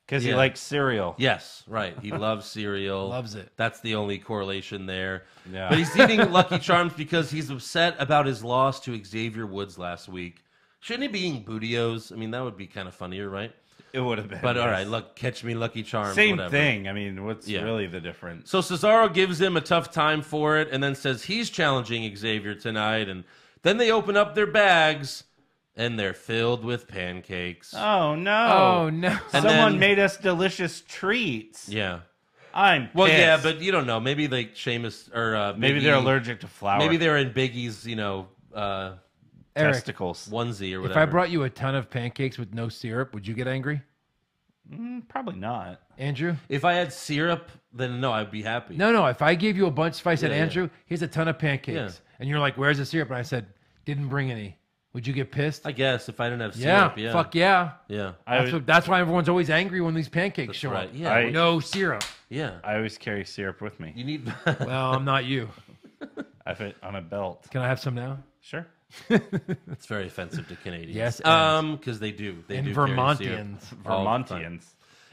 Because he Yeah. likes cereal. Yes, right. He loves cereal. Loves it. That's the only correlation there. Yeah. But he's eating Lucky Charms because he's upset about his loss to Xavier Woods last week. Shouldn't he be eating Bootios? I mean, that would be kind of funnier, right? It would have been. But all yes. right, look, catch me Lucky Charms. Same whatever. thing. I mean, what's Yeah. really the difference? So Cesaro gives him a tough time for it and then says he's challenging Xavier tonight. And then they open up their bags and they're filled with pancakes. Oh, no. Oh no! And Someone then- made us delicious treats. Yeah. I'm Well, pissed. yeah, but you don't know. Maybe like Sheamus or maybe Biggie- they're allergic to flour. Maybe they're in Biggie's, Eric, testicles. onesie or if whatever. I brought you a ton of pancakes with no syrup, would you get angry? Probably not. Andrew? If I had syrup, then no, I'd be happy. No. If I gave you a bunch, if I said, Yeah, Andrew, here's a ton of pancakes, Yeah. and you're like, where's the syrup? And I said, didn't bring any. Would you get pissed? I guess if I didn't have Yeah, syrup, yeah. fuck yeah. Yeah. That's why everyone's always angry when these pancakes show right. up. Yeah. No syrup. Yeah. I always carry syrup with me. You need Well, I'm not you. I have it on a belt. Can I have some now? Sure. It's very offensive to Canadians. Yes, because they do. They And do carry Vermontians. syrup all the time. Vermontians.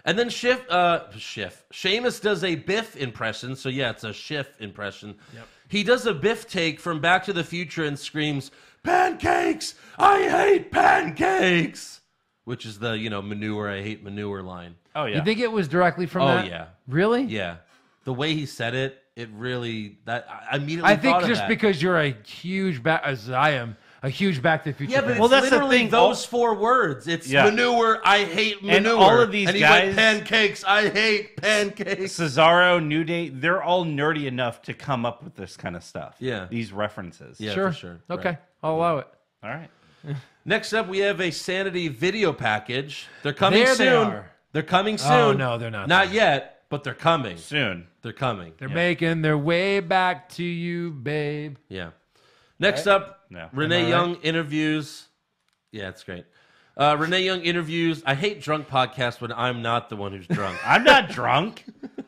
And then Sheamus does a Biff impression. So yeah, it's a Schiff impression. Yep. He does a Biff take from Back to the Future and screams, "Pancakes! I hate pancakes!" Which is the manure. I hate manure line. Oh yeah. You think it was directly from Oh that? yeah, Really? yeah. The way he said it, it really I immediately. I think thought of just that. because you're a huge as I am, a huge Back to the Future Yeah, but fan. it's that's the literally thing, those all- 4 words. It's Yeah. manure. I hate manure. all of these and he guys- went pancakes. I hate pancakes. Cesaro, New Day, they're all nerdy enough to come up with this kind of stuff. Yeah. These references. Yeah, sure. for sure. Okay, Right. I'll allow it. All right. Next up, we have a Sanity video package. They're coming There soon. they are. They're coming soon. Oh, no, they're not. Not yet, but they're coming. Soon. They're coming. They're making their way back to you, babe. Yeah. Next up, No. Renee Am I Young interviews. Yeah, it's great. Renee Young interviews. I hate drunk podcasts when I'm not the one who's drunk. I'm not drunk.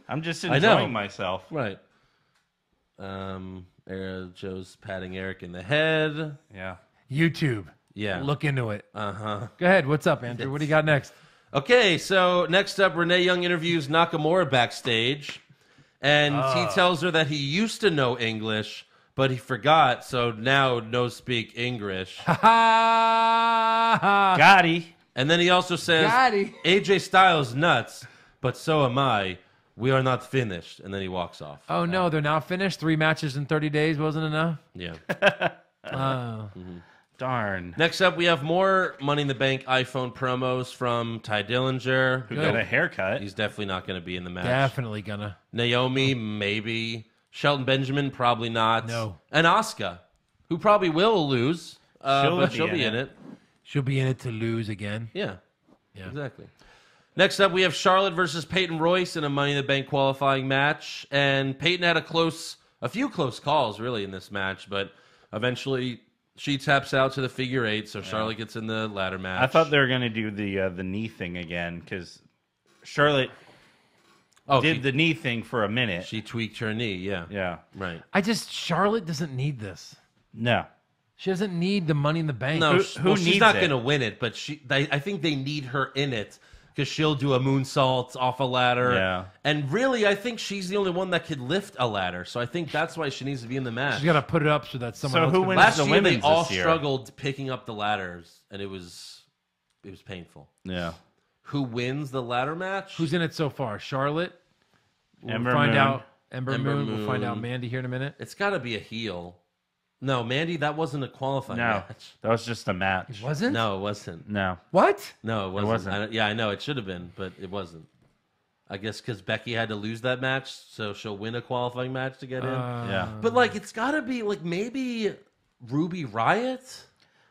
I'm just know. enjoying myself. Right. Joe's patting Eric in the head. Yeah. YouTube. Yeah. Look into it. Uh-huh. Go ahead. What's up, Andrew? What do you got next? Okay, so next up, Renee Young interviews Nakamura backstage. And he tells her that he used to know English, but he forgot, so now no speak English. Gotti. And then he also says, Gotti. AJ Styles nuts, but so am I. We are not finished. And then he walks off. Oh, no, they're not finished. 3 matches in 30 days wasn't enough. Yeah. Oh. Darn. Next up, we have more Money in the Bank iPhone promos from Ty Dillinger. Who got a haircut. He's definitely not going to be in the match. Definitely gonna. Naomi, maybe. Shelton Benjamin, probably not. No. And Asuka, who probably will lose, but she'll be in it. She'll be in it to lose again. Yeah. Yeah. Exactly. Next up, we have Charlotte versus Peyton Royce in a Money in the Bank qualifying match. And Peyton had a few close calls, really, in this match, but eventually she taps out to the figure 8, so Charlotte gets in the ladder match. I thought they were going to do the knee thing again because Charlotte did the knee thing for a minute. She tweaked her knee, yeah. Yeah. Right. Charlotte doesn't need this. No. She doesn't need the Money in the Bank. No, Who she's needs not it? going to win it, but I think they need her in it because she'll do a moonsault off a ladder. Yeah. And really, I think she's the only one that could lift a ladder, so I think that's why she needs to be in the match. She's got to put it up so that someone So else who can- wins Last the year, they women's all this year? struggled picking up the ladders, and it was painful. Yeah. Who wins the ladder match? Who's in it so far? Charlotte? We'll Ember find Moon. out. Ember Ember Moon. We'll find out Moon. Mandy here in a minute. It's got to be a heel. No, Mandy, that wasn't a qualifying No. match. That was just a match. Wasn't? No, it wasn't. No. What? No, it wasn't. wasn't. Yeah, I know. It should have been, but it wasn't. I guess because Becky had to lose that match, so she'll win a qualifying match to get in. Yeah. But, it's got to be, maybe Ruby Riott?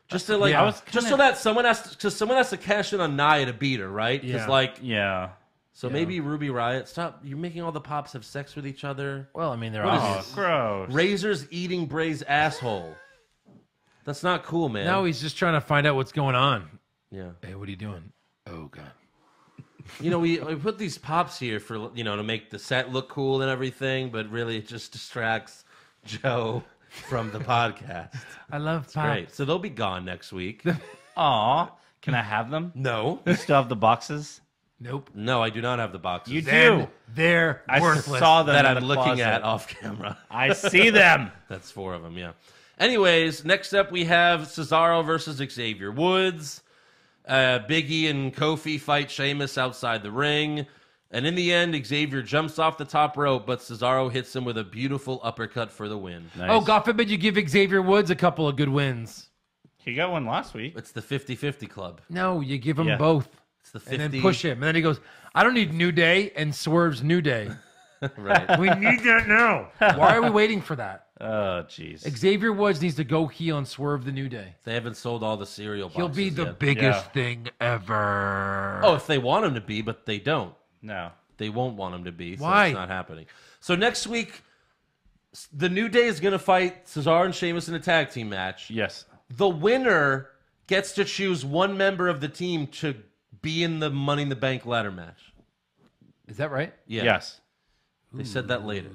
Just to, Yeah. just so that someone has to cash in on Nia to beat her, right? Because, Yeah. Yeah. So maybe Ruby Riott. Stop. You're making all the pops have sex with each other. Well, I mean, they're Oh, obvious. gross. Razor's eating Bray's asshole. That's not cool, man. Now he's just trying to find out what's going on. Yeah. Hey, what are you doing? Oh, God. We put these pops here for, to make the set look cool and everything, but really it just distracts Joe from the podcast. I love Pops. Great. So they'll be gone next week. Aw. Can I have them? No. You still have the boxes? Nope. No, I do not have the boxes You Then do. they're I worthless. saw them that in I'm the looking closet. at off camera. I see them. That's 4 of them, yeah. Anyways, next up we have Cesaro versus Xavier Woods. Big E and Kofi fight Sheamus outside the ring. And in the end, Xavier jumps off the top rope, but Cesaro hits him with a beautiful uppercut for the win. Nice. Oh, God forbid you give Xavier Woods a couple of good wins. He got one last week. It's the 50-50 club. No, you give him Yeah. both. It's the 50. And then push him. And then he goes, I don't need New Day, and swerves New Day. Right. We need that now. Why are we waiting for that? Oh, jeez. Xavier Woods needs to go heel and swerve the New Day. They haven't sold all the cereal boxes He'll be the yet. biggest thing ever. Oh, if they want him to be, but they don't. No. They won't want him to be, so Why? it's not happening. So next week, the New Day is going to fight Cesaro and Sheamus in a tag team match. Yes. The winner gets to choose one member of the team to be in the Money in the Bank ladder match. Is that right? Yeah. Yes. They said that later.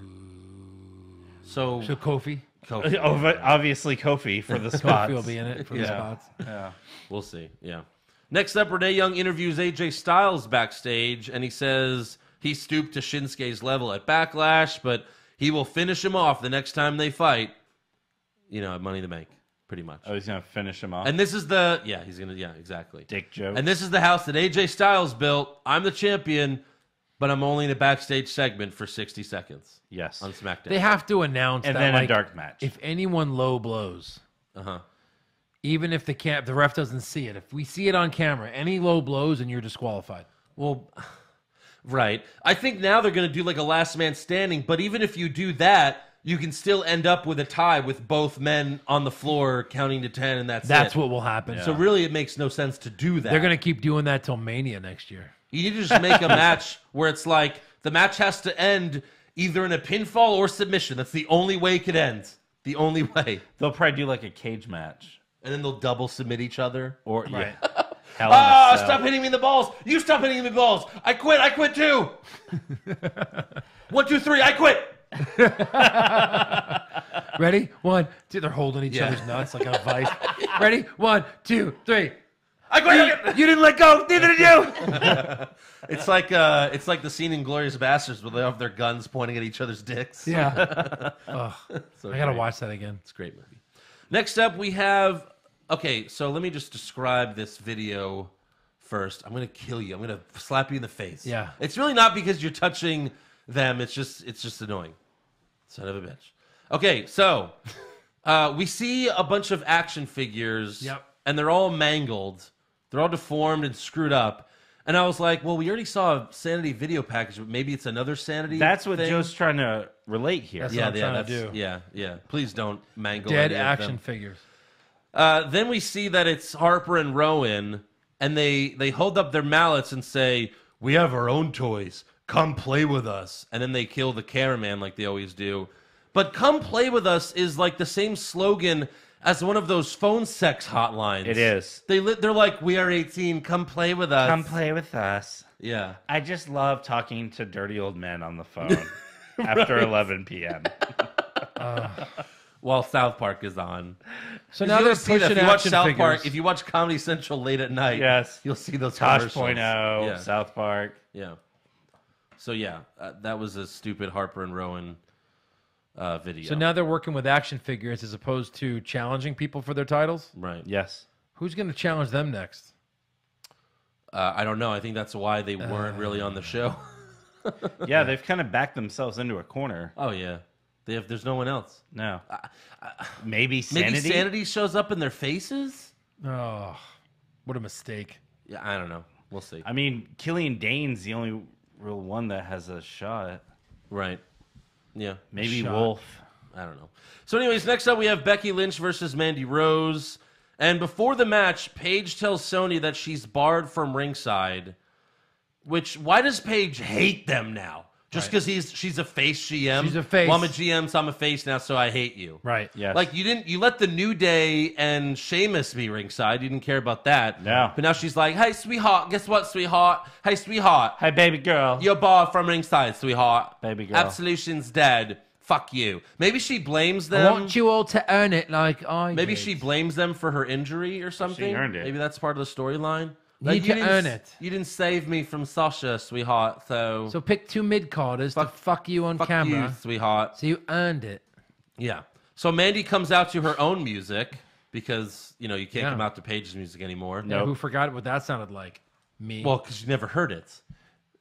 So Kofi. Obviously, Kofi for the spots. Kofi will be in it for the spots. Yeah. we'll see. Yeah. Next up, Renee Young interviews AJ Styles backstage, and he says he stooped to Shinsuke's level at Backlash, but he will finish him off the next time they fight. At Money in the Bank, pretty much. Oh, he's gonna finish him off. And this is he's gonna, exactly. Dick joke. And this is the house that AJ Styles built. I'm the champion, but I'm only in a backstage segment for 60 seconds. Yes. On SmackDown. They have to announce And that, then like, a dark match. If anyone low blows, even if the ref doesn't see it, if we see it on camera, any low blows and you're disqualified. Well, right. I think now they're going to do like a last man standing, but even if you do that, you can still end up with a tie with both men on the floor counting to 10, and that's it. What will happen. So really, it makes no sense to do that. They're going to keep doing that till Mania next year. You need to just make a match where it's like the match has to end either in a pinfall or submission. That's the only way it could end. The only way. They'll probably do like a cage match. And then they'll double submit each other. Or, Right. Hell in a Cell. Stop hitting me in the balls. You stop hitting me in the balls. I quit too. 1, 2, 3, I quit. Ready? 1, 2. They're holding each other's nuts like a vice. Ready? 1, 2, 3. I quit. You didn't let go. Neither did you. It's like the scene in Glorious Bastards where they have their guns pointing at each other's dicks. Yeah. I gotta watch that again. It's a great movie. Next up, we have. Okay, so let me just describe this video first. I'm gonna kill you. I'm gonna slap you in the face. Yeah. It's really not because you're touching them. It's just annoying. Son of a bitch. Okay, so we see a bunch of action figures. Yep. And they're all mangled. They're all deformed and screwed up. And I was like, well, we already saw a Sanity video package, but maybe it's another Sanity That's what thing. Joe's trying to relate here. That's what I'm trying to do. Yeah. Please don't mangle Dead any of action them. figures. Then we see that it's Harper and Rowan, and they hold up their mallets and say, we have our own toys. Come play with us. And then they kill the cameraman like they always do. But come play with us is like the same slogan as one of those phone sex hotlines. It is. They're like, we are 18, come play with us. Come play with us. Yeah. I just love talking to dirty old men on the phone after 11 p.m. While South Park is on. So now they're see that pushing if you watch action South figures. Park, if you watch Comedy Central late at night, Yes. you'll see those Tosh.0, commercials. Yeah. South Park. Yeah. So that was a stupid Harper and Rowan video. So now they're working with action figures as opposed to challenging people for their titles. Right. Yes. Who's going to challenge them next? I don't know. I think that's why they weren't really on the show. Yeah, they've kind of backed themselves into a corner. Oh yeah. There's no one else. No. Maybe Sanity? Maybe Sanity shows up in their faces? Oh, what a mistake. Yeah, I don't know. We'll see. I mean, Killian Dane's the only real one that has a shot. Right. Yeah. Maybe Wolf. I don't know. So anyways, next up we have Becky Lynch versus Mandy Rose. And before the match, Paige tells Sonya that she's barred from ringside. Why does Paige hate them now? Just because she's a face GM? She's a face. Well, I'm a GM, so I'm a face now, so I hate you. Right. Yes. Like, you let the New Day and Sheamus be ringside. You didn't care about that. No. But now she's like, hey, sweetheart, guess what, sweetheart? Hey, sweetheart, Hey, baby girl. you're barred from ringside, sweetheart. Baby girl. Absolution's dead. Fuck you. Maybe she blames I them. want you all to earn it like I Maybe did. she blames them for her injury or something. earned it. Maybe that's part of the storyline. Need to earn it. You didn't save me from Sasha, sweetheart, so So pick 2 mid-carders to fuck you on fuck camera. you, sweetheart. So you earned it. Yeah. So Mandy comes out to her own music because, you can't Yeah. come out to Paige's music anymore. Yeah, who forgot what that sounded like? Me. Well, because you never heard it.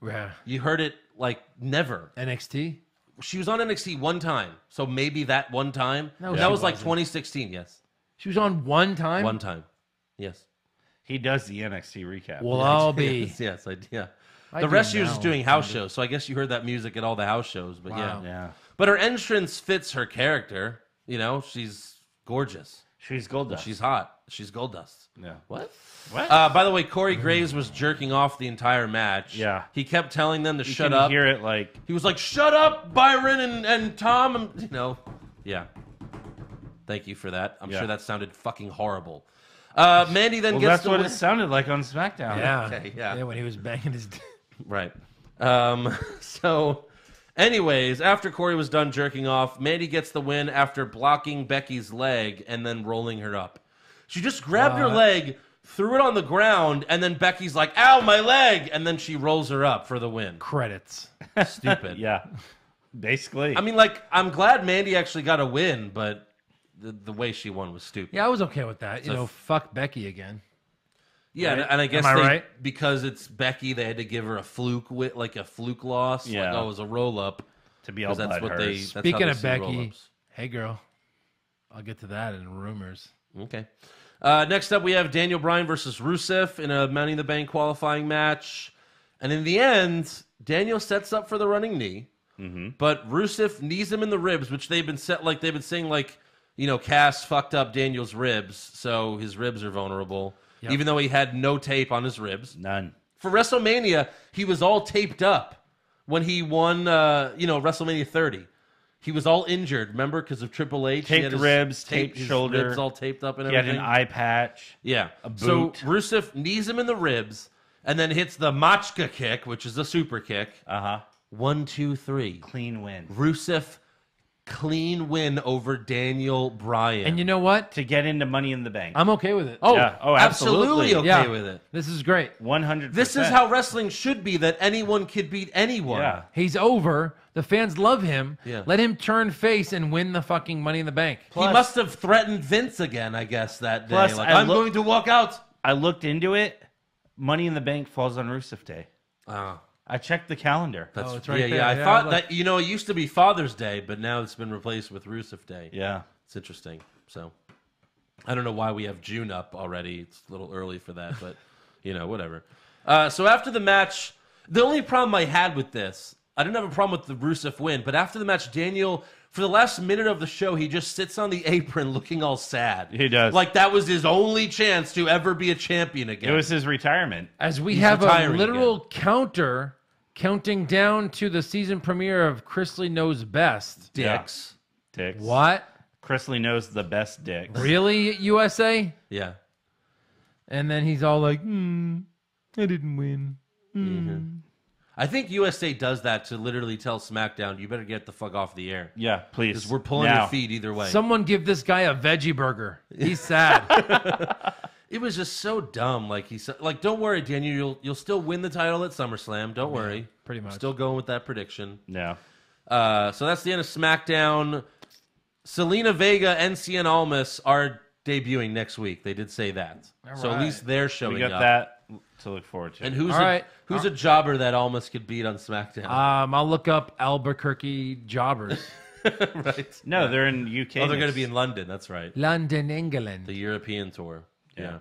Yeah. You heard it, like, never. NXT? She was on NXT one time, so maybe that one time. No, that she was like wasn't. 2016, yes. She was on one time? One time. Yes. He does the NXT recap. Well, I'll be. Yes, yeah. The rest of you was just doing house shows, so I guess you heard that music at all the house shows. But Yeah. But her entrance fits her character. You know, she's gorgeous. She's gold dust. She's hot. She's gold dust. Yeah. What? What? By the way, Corey Graves was jerking off the entire match. Yeah. He kept telling them to you shut can up. hear it like... He was like, shut up, Byron and Tom. And, you know, yeah. Thank you for that. I'm sure that sounded fucking horrible. Mandy then gets that's the what win. it sounded like on SmackDown. Yeah. Okay, yeah. When he was banging his. Right. So, anyways, after Corey was done jerking off, Mandy gets the win after blocking Becky's leg and then rolling her up. She just grabbed her leg, threw it on the ground, and then Becky's like, ow, my leg! And then she rolls her up for the win. Credits. Stupid. Yeah. Basically. I mean, like, I'm glad Mandy actually got a win, but the way she won was stupid. Yeah, I was okay with that. You know, fuck Becky again. Yeah, right? and I guess Am I right? because it's Becky, they had to give her a fluke loss. Yeah. Like, oh, it was a roll up. to be all That's blood what hers. they. That's Speaking how they of see Becky, roll-ups. hey girl, I'll get to that in rumors. Okay. Next up, we have Daniel Bryan versus Rusev in a Money in the Bank qualifying match, and in the end, Daniel sets up for the running knee, but Rusev knees him in the ribs, which they've been saying like, you know, Cass fucked up Daniel's ribs, so his ribs are vulnerable, even though he had no tape on his ribs. None. For WrestleMania, he was all taped up when he won, WrestleMania 30. He was all injured, remember, because of Triple H. He Taped had his ris, taped his shoulder. ribs all taped up and He had everything. an eye patch. Yeah. A So boot. Rusev knees him in the ribs and then hits the Machka kick, which is a super kick. 1, 2, 3. Clean win. Rusev clean win over Daniel Bryan. And you know what? To get into Money in the Bank. I'm okay with it. oh, Yeah. Oh, absolutely absolutely. okay with it. This is great. 100%. This is how wrestling should be, that anyone could beat anyone. Yeah. He's over. The fans love him. Yeah. Let him turn face and win the fucking Money in the Bank. He must have threatened Vince again, I guess, that day. Plus, Like, I I'm going to walk out. I looked into it. Money in the Bank falls on Rusev Day. I checked the calendar. That's, it's right yeah, there. yeah. I Yeah, thought look. that, you know, it used to be Father's Day, but now it's been replaced with Rusev Day. Yeah. It's interesting. So I don't know why we have June up already. It's a little early for that, but, you know, whatever. So after the match, the only problem I had with this, I didn't have a problem with the Rusev win, but after the match, Daniel, for the last minute of the show, he just sits on the apron looking all sad. He does. Like that was his only chance to ever be a champion again. It was his retirement. As we He's have a retiring literal counter counting down to the season premiere of Chrisley Knows Best. Dicks. Dicks. What? Chrisley knows the best dicks. Really, USA? Yeah. And then he's all like, I didn't win. I think USA does that to literally tell SmackDown, you better get the fuck off the air. Yeah, please. Because we're pulling Now. your feed either way. Someone give this guy a veggie burger. He's sad. It was just so dumb. Like he said, like, don't worry, Daniel, you'll still win the title at SummerSlam. Don't worry. pretty much. Still going with that prediction. No. So that's the end of SmackDown. Selena Vega and Cien Almas are debuting next week. They did say that. So at right. least they're showing We got up. that to look forward to. And who's All right. a jobber that Almas could beat on SmackDown? I'll look up Albuquerque jobbers. Right. No, they're in UK. Oh, they're going to next. be in London. That's right. London, England. The European tour. Yeah.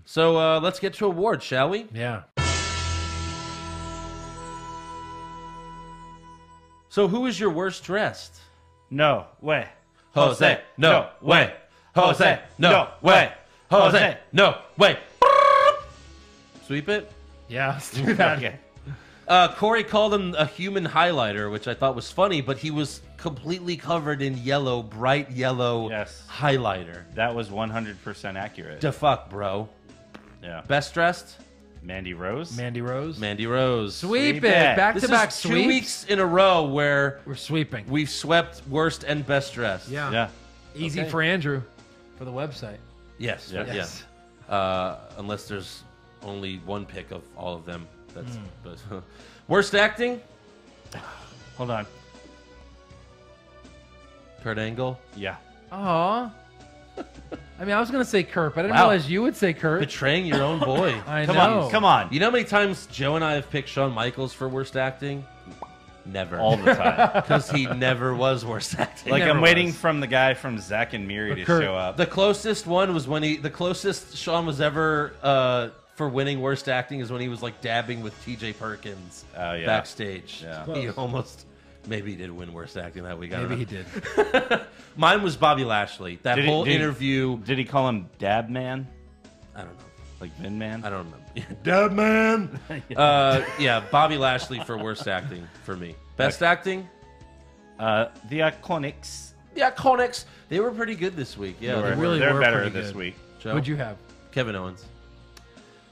So let's get to awards, shall we? Yeah. So who is your worst dressed? No way. Jose, no way. Jose, no way. Jose, no way. Sweep it. Yeah, let's do that. Okay. Corey called him a human highlighter, which I thought was funny, but he was completely covered in yellow, bright yellow Yes. highlighter. That was 100% accurate. Da fuck, bro. Yeah. Best dressed? Mandy Rose. Mandy Rose. Mandy Rose. Sweep Sweep it. it. Back This to back is 2 sweeps. weeks in a row where We're sweeping. we've swept worst and best dressed. Yeah. Yeah. Easy Okay. for Andrew for the website. Yes. Yeah. Yes. Unless there's only one pick of all of them. That's but, worst acting? Hold on. Kurt Angle. Yeah. Aw. I mean, I was going to say Kurt, but I didn't Wow. realize you would say Kurt. Betraying your own boy. I Come know. on. Come on. You know how many times Joe and I have picked Shawn Michaels for worst acting? Never. All the time. Because he never was worst acting. Like, never I'm waiting was. from the guy from Zack and Miri to Kurt- show up. The closest one was when the closest Shawn was ever for winning worst acting is when he was like dabbing with T.J. Perkins backstage. Yeah. He almost, maybe he did win worst acting that week. I don't Maybe know. he did. Mine was Bobby Lashley. That whole interview. Did he call him Dab Man? I don't know. Like Vin Man? I don't remember. Dab man. Yeah, Bobby Lashley for worst acting for me. Best acting. The Iconics. The Iconics. They were pretty good this week. Yeah, They're, really they're were better pretty this good. week. Joe? What'd you have? Kevin Owens.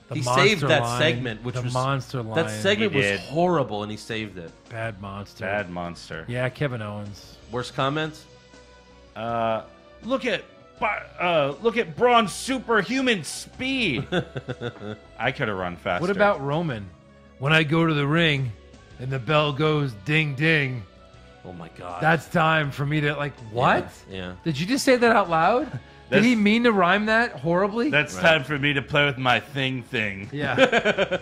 The He monster saved that line, segment, which the was monster line. That segment He was did. horrible, and he saved it. Bad monster. Bad monster. Yeah, Kevin Owens. Worst comments? Look at Braun's superhuman speed. I could have run faster. What about Roman? When I go to the ring and the bell goes ding ding, Oh my god. that's time for me to like what? Yeah. Did you just say that out loud? Did That's- he mean to rhyme that horribly? That's time for me to play with my thing. yeah.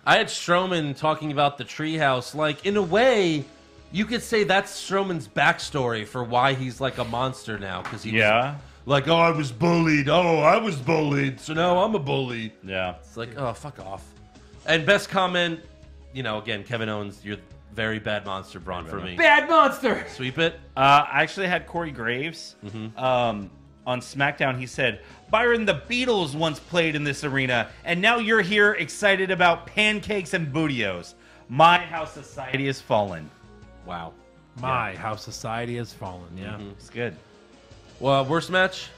I had Strowman talking about the treehouse. Like, in a way, you could say that's Strowman's backstory for why he's like a monster now. Because he was like, oh, I was bullied. Oh, I was bullied. So now I'm a bully. Yeah. It's like, oh, fuck off. And best comment, again, Kevin Owens, you're very bad monster, Braun, for me. Bad monster. Sweep it. I actually had Corey Graves. On SmackDown, he said, Byron, the Beatles once played in this arena, and now you're here excited about pancakes and bootios. My how society has fallen. Wow. How society has fallen. Yeah. It's good. Well, worst match?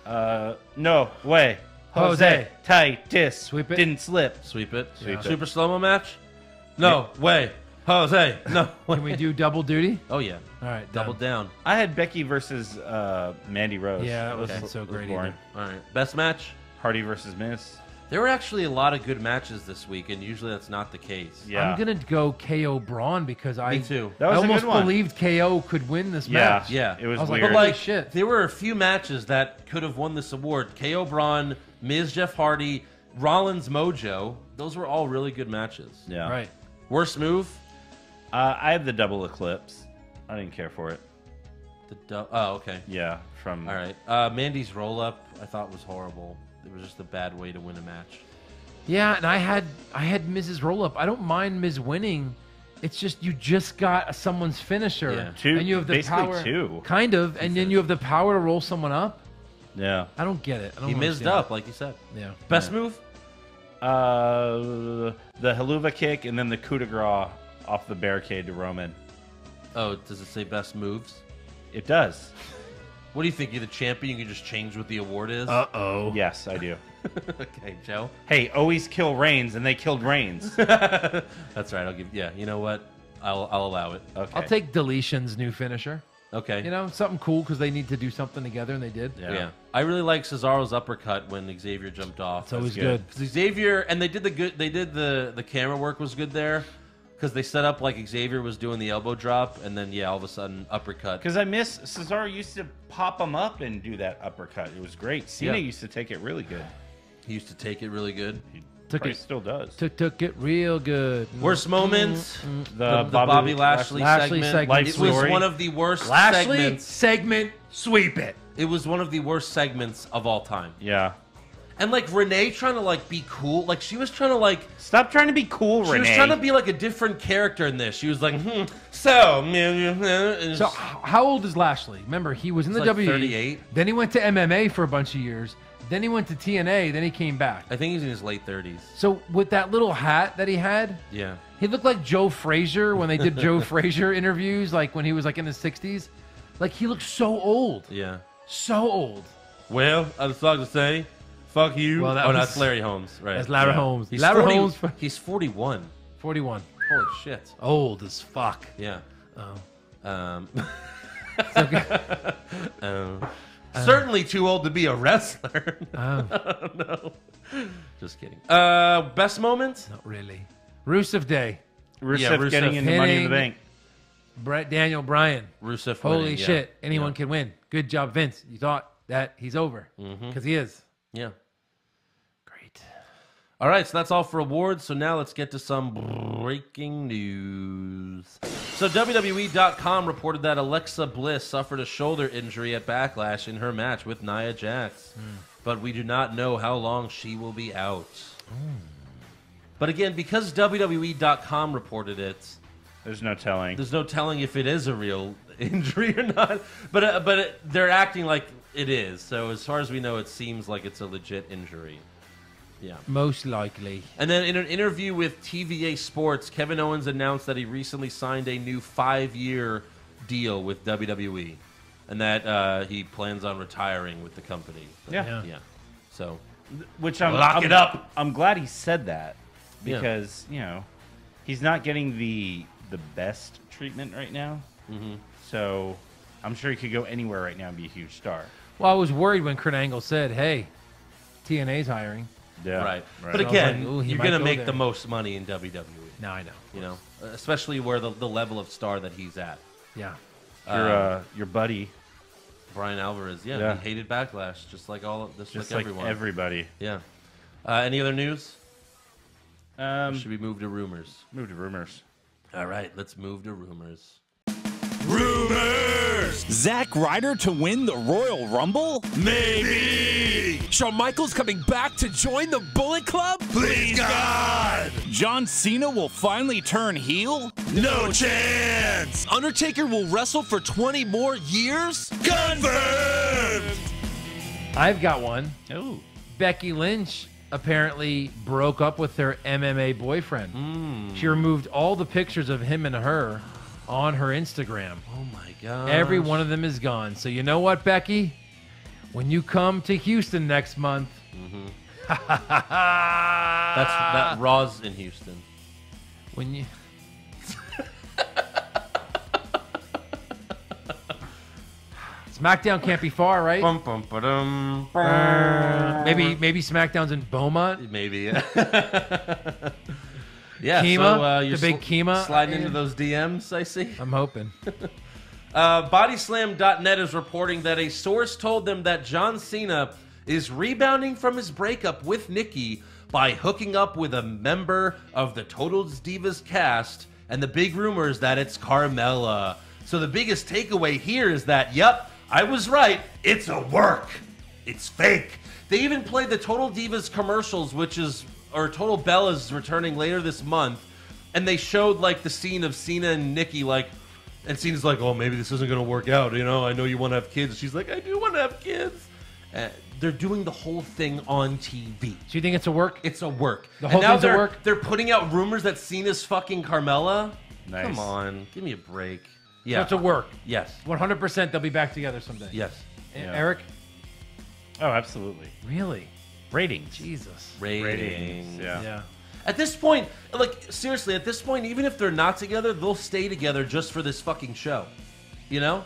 No way. Jose. Titus. Sweep it. Didn't slip. Sweep it. Sweep it. Super slow-mo match? No way. Jose. No way. Can we do double duty? Oh, yeah. All right. Double done. down. I had Becky versus Mandy Rose. Yeah, that wasn't was so great boring. either. All right. Best match? Hardy versus Miz. There were actually a lot of good matches this week, and usually that's not the case. Yeah. I'm gonna go KO Braun because Me too. That was I a good almost one. believed KO could win this Yeah. match. Yeah. It was I was like, weird. But like, shit. there were a few matches that could have won this award. KO Braun, Miz Jeff Hardy, Rollins Mojo. Those were all really good matches. yeah. Right. Worst move? I had the double eclipse. I didn't care for it. Oh, okay. Yeah. From All right. Mandy's roll-up I thought was horrible. It was just a bad way to win a match. Yeah, and I had Mrs. Roll Up. I don't mind Miz winning. It's just you just got someone's finisher, Yeah. Two- and you have the basically power, two. kind of, and then you have the power to roll someone up. Yeah. I don't get it. I don't He missed understand up, like you said. it. Yeah. Best move? The haluva kick and then the coup de grace off the barricade to Roman. Oh, does it say best moves? It does. What do you think? You're the champion? You can just change what the award is? Uh-oh. Yes, I do. Okay, Joe. Hey, always kill Reigns, and they killed Reigns. That's right. I'll give. Yeah, you know what? I'll allow it. Okay. I'll take Deletion's new finisher. Okay. You know, something cool because they need to do something together, and they did. Yeah. I really like Cesaro's uppercut when Xavier jumped off. It's always good. good. 'Cause Xavier, and they did the camera work was good there because they set up like Xavier was doing the elbow drop, and then all of a sudden uppercut. Because I miss Cesaro used to pop him up and do that uppercut. It was great. Cena Yeah. used to take it really good. He used to take it really good. Took Probably it, still does. took it real good. Worst moment? The The Bobby Lashley Lashley segment. segment. Life It was story. one of the worst Lashley segments. segment, sweep it. It was one of the worst segments of all time. Yeah. And like Renee trying to like be cool, like she was trying to like Stop trying to be cool, she Renee. was trying to be like a different character in this. She was like, so and So how old is Lashley? Remember, he was in the It's like WWE. 38. Then he went to MMA for a bunch of years. Then he went to TNA. Then he came back. I think he's in his late 30s. So with that little hat that he had, Yeah. he looked like Joe Frazier when they did Joe Frazier interviews, like when he was like in his 60s. Like he looked so old. Yeah. So old. Well, I was talking to say, fuck you. Well, that oh, was- that's Larry Holmes, right? That's Larry Yeah. Holmes. He's Larry 40 Holmes, He's 41. 41. Holy shit. Old as fuck. Yeah. Oh. Certainly too old to be a wrestler. Oh, No. Just kidding. Best moment? not really. Rusev Day. Rusev, Yeah, Rusev getting into Money in the hitting- Bank. Daniel Bryan. Rusev Holy winning, yeah. shit. Anyone Yeah. can win. Good job, Vince. You thought that he's over. Because he is. Yeah. Great. All right, so that's all for awards. So now let's get to some breaking news. So WWE.com reported that Alexa Bliss suffered a shoulder injury at Backlash in her match with Nia Jax. But we do not know how long she will be out. But again, because WWE.com reported it, There's no telling. there's no telling if it is a real injury or not. But they're acting like it is. So as far as we know, it seems like it's a legit injury. Yeah. Most likely. And then in an interview with TVA Sports, Kevin Owens announced that he recently signed a new 5-year deal with WWE, and that he plans on retiring with the company. Yeah. Yeah. So, Which Lock it up. I'm glad he said that because he's not getting the best treatment right now. Mm-hmm. So I'm sure he could go anywhere right now and be a huge star. Well, I was worried when Kurt Angle said, "Hey, TNA's hiring." Yeah. right. But So I was again, like, ooh, he you're might going to go make there. the most money in WWE. No, I know. You know, especially where the level of star that he's at. Yeah. Your buddy, Bryan Alvarez, Yeah. he hated Backlash, just like just like like everyone. everybody. Yeah. Any other news? Or Should should we move to rumors? move to rumors. All right, let's move to rumors. Rumors! Zack Ryder to win the Royal Rumble? Maybe! Shawn Michaels coming back to join the Bullet Club? Please, God! John Cena will finally turn heel? No chance! Undertaker will wrestle for 20 more years? Confirmed! I've got one. Oh, Becky Lynch apparently broke up with her MMA boyfriend. She removed all the pictures of him and her on her Instagram. Oh my god! Every one of them is gone. So you know what, Becky? When you come to Houston next month, that Raw's in Houston. when you SmackDown can't be far, right? Bum, bum, ba-dum. Maybe SmackDown's in Beaumont. Maybe. Yeah. Yeah. Kima? You're The big Kima? sliding into those DMs. I see. I'm hoping. Bodyslam.net is reporting that a source told them that John Cena is rebounding from his breakup with Nikki by hooking up with a member of the Total Divas cast, and the big rumor is that it's Carmella. So the biggest takeaway here is that, yep, I was right. It's a work. It's fake. They even played the Total Divas commercials, or Total Bella's returning later this month, and they showed like the scene of Cena and Nikki, like, and Cena's like, oh, maybe this isn't going to work out, you know, I know you want to have kids. She's like, I do want to have kids. They're doing the whole thing on TV. So you think it's a work? It's a work. The whole and now thing's a work? They're putting out rumors that Cena's fucking Carmella. Nice. Come on, give me a break. So Yeah, it's a work. Yes, 100% they'll be back together someday. yes. Yeah. Eric? Oh, absolutely. Really? Ratings. Jesus. Ratings. Yeah. Yeah. At this point, like, seriously, at this point, even if they're not together, they'll stay together just for this fucking show. You know?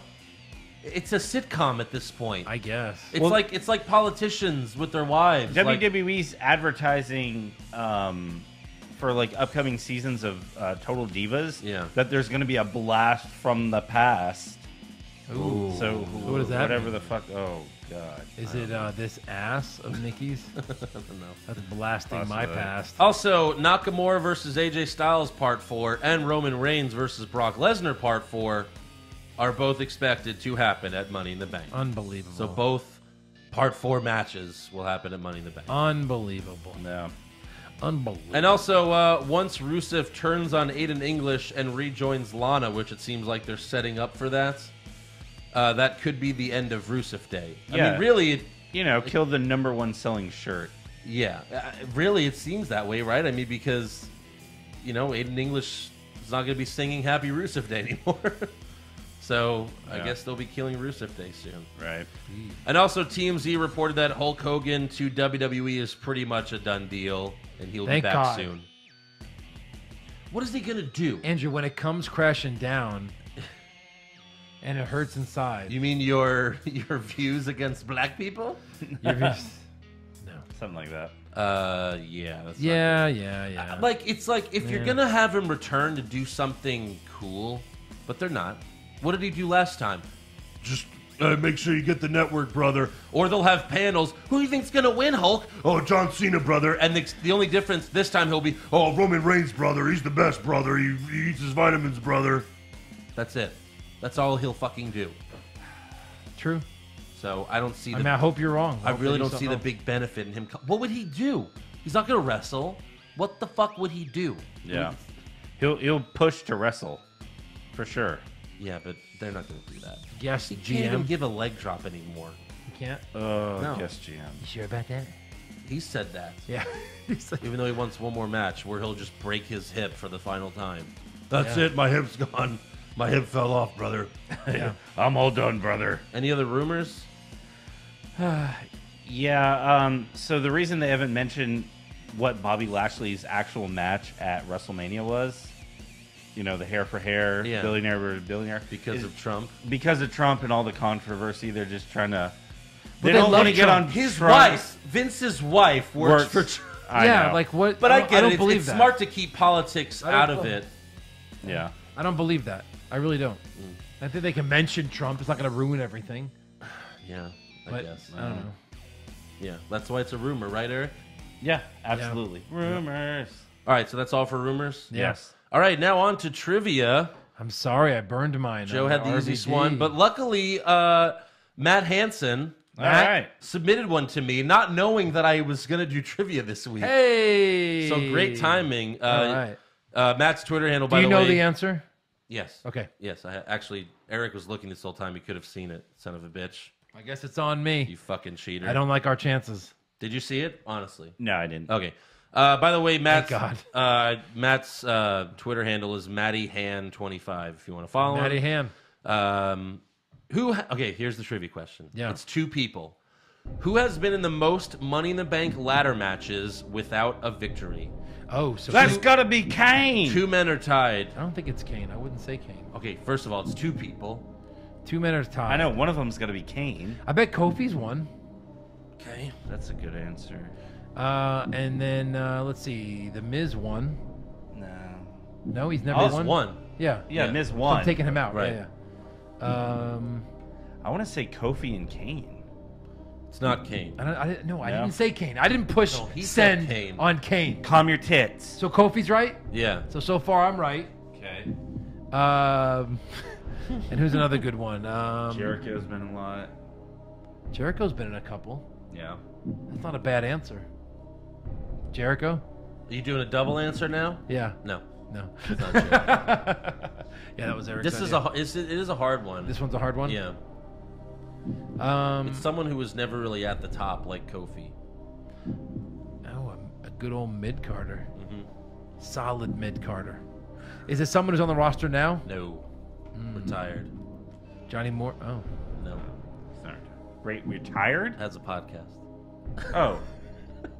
It's a sitcom at this point. I guess. It's like politicians with their wives. Like, WWE's advertising for like upcoming seasons of Total Divas. Yeah. That there's going to be a blast from the past. Ooh. So What does that whatever mean? the fuck. Oh god. Is it this ass of Nikki's? I don't know. That's blasting my Possibly. past. Also, Nakamura versus AJ Styles Part 4 and Roman Reigns versus Brock Lesnar Part 4 are both expected to happen at Money in the Bank. Unbelievable. So both Part 4 matches will happen at Money in the Bank. Unbelievable. No. Unbelievable. And also, once Rusev turns on Aiden English and rejoins Lana, which it seems like they're setting up for that could be the end of Rusev Day. I Yeah. mean, really, Kill the #1 selling shirt. yeah. Really, it seems that way, right? I mean, because, Aiden English is not going to be singing Happy Rusev Day anymore. So I Yeah. guess they'll be killing Rusev Day soon. Right. And also, TMZ reported that Hulk Hogan to WWE is pretty much a done deal, and he'll Thank be back God. soon. What is he going to do? Andrew, when it comes crashing down and it hurts inside, You mean your views against black people? you're just, no. Something like that. Yeah. That's Yeah. Like, it's like if you're gonna have him return to do something cool, but they're not. What did he do last time? Just make sure you get the network, brother. Or they'll have panels. Who do you think's gonna win, Hulk? Oh, John Cena, brother. And the only difference this time he'll be, oh, Roman Reigns, brother. He's the best, brother. He eats his vitamins, brother. That's it. That's all he'll fucking do. True. So I don't see. I hope you're wrong. I hope really they do don't see the something big benefit in him. What would he do? He's not going to wrestle. What the fuck would he do? Yeah. He'll push to wrestle. For sure. Yeah, but they're not going to do that. Yes, He GM. can't even give a leg drop anymore. You can't? No. Yes, GM. You sure about that? He said that. Yeah. He's like, Even though he wants one more match where he'll just break his hip for the final time. That's Yeah. it. My hip's gone. My hip fell off, brother. yeah. I'm all done, brother. Any other rumors? Yeah, so the reason they haven't mentioned what Bobby Lashley's actual match at WrestleMania was, you know, the hair for hair, Yeah. billionaire versus billionaire. Because of Trump? Because of Trump and all the controversy, they're just trying to... They they don't love want to get Trump. on His Trump. wife, Vince's wife, works for Trump. I yeah, know. like what? But I get don't it. believe It's that. smart to keep politics don't out of know. it. Yeah. I don't believe that. I really don't. I think they can mention Trump. It's not going to ruin everything. Yeah, I But guess. I don't know. Yeah, that's why it's a rumor, right, Eric? Yeah, absolutely. Rumors. All right, so that's all for rumors? Yeah. Yes. All right, now on to trivia. I'm sorry, I burned mine. Joe on had the easiest RVD. one, but luckily, Matt Hansen All right. submitted one to me, not knowing that I was going to do trivia this week. Hey. So great timing. All right. Matt's Twitter handle, Do by you the way. know the answer? Yes. Okay. Yes, actually, Eric was looking this whole time. He could have seen it, son of a bitch. I guess it's on me. You fucking cheater. I don't like our chances. Did you see it? Honestly. No, I didn't. Okay. By the way, Matt's God. Twitter handle is MattyHan25 if you want to follow Matty him. Ham. Okay, here's the trivia question. Yeah. It's two people. Who has been in the most Money in the Bank ladder matches without a victory? Oh, so That's got to be Kane. Two men are tied. I don't think it's Kane. I wouldn't say Kane. Okay, first of all, it's two people. Two men are tied. I know one of them's got to be Kane. I bet Kofi's one. Okay. That's a good answer. And then let's see, the Miz won. No. No, he's never Miz won. won. Yeah. Yeah, Yeah. Miz So won. I'm taking him out. Right. Yeah. Yeah. I want to say Kofi and Kane. It's not Kane. I didn't. No, I No? didn't say Kane. I didn't push No, he said send Kane. on Kane. Calm your tits. So Kofi's right. Yeah. So far I'm right. Okay. And who's another good one? Jericho's been a lot. Jericho's been in a couple. Yeah. That's not a bad answer. Jericho? Are you doing a double answer now? Yeah. No. No. It's not Jericho. Yeah, that was Eric's This is idea. it is a hard one. This one's a hard one. Yeah. It's someone who was never really at the top like Kofi. Oh, a good old mid Carter. Mm-hmm. Solid mid Carter. Is it someone who's on the roster now? No. Retired. Johnny Moore. Oh. No. Great. Retired? Has a podcast. Oh,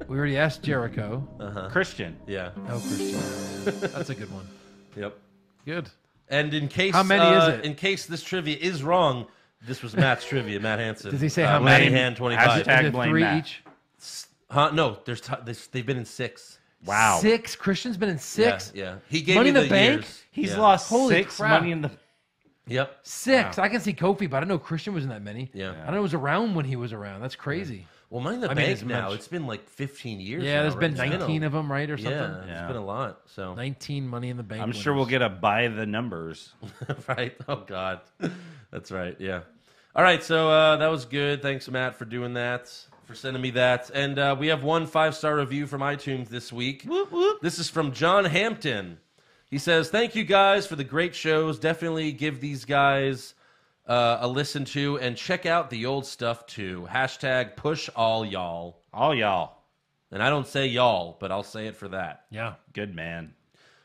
We already asked Jericho. Christian. Yeah. Oh, Christian. That's a good one. Yep. Good. And in case How many is it? In case this trivia is wrong, this was Matt's trivia. Matt Hansen. Does he say how Matty many? Hand 25. Hashtag Is it blame 3 Matt. each? Huh? No, they've been in 6. Wow. 6? Christian's been in 6? Yeah. He gave Money me in the Bank? years. He's Yeah. lost Holy 6 crap. money in the... Yep. 6. I can see Kofi, but I didn't know Christian was in that many. Yeah. I don't know it was around when he was around. That's crazy. Well, Money in the I mean, Bank it's now, much. it's been like 15 years. Yeah, now, there's been right? It's 19 of them, right, or something? Yeah, Yeah. it's been a lot. So 19 Money in the Bank. I'm sure we'll get a by the numbers. right. Oh God, that's right. Yeah. All right. So that was good. Thanks, Matt, for doing that, for sending me that. And we have one 5-star review from iTunes this week. Whoop, whoop. This is from John Hampton. He says, "Thank you guys for the great shows. Definitely give these guys a listen to and check out the old stuff too. Hashtag push all y'all." All y'all. And I don't say y'all, but I'll say it for that. Yeah. Good man.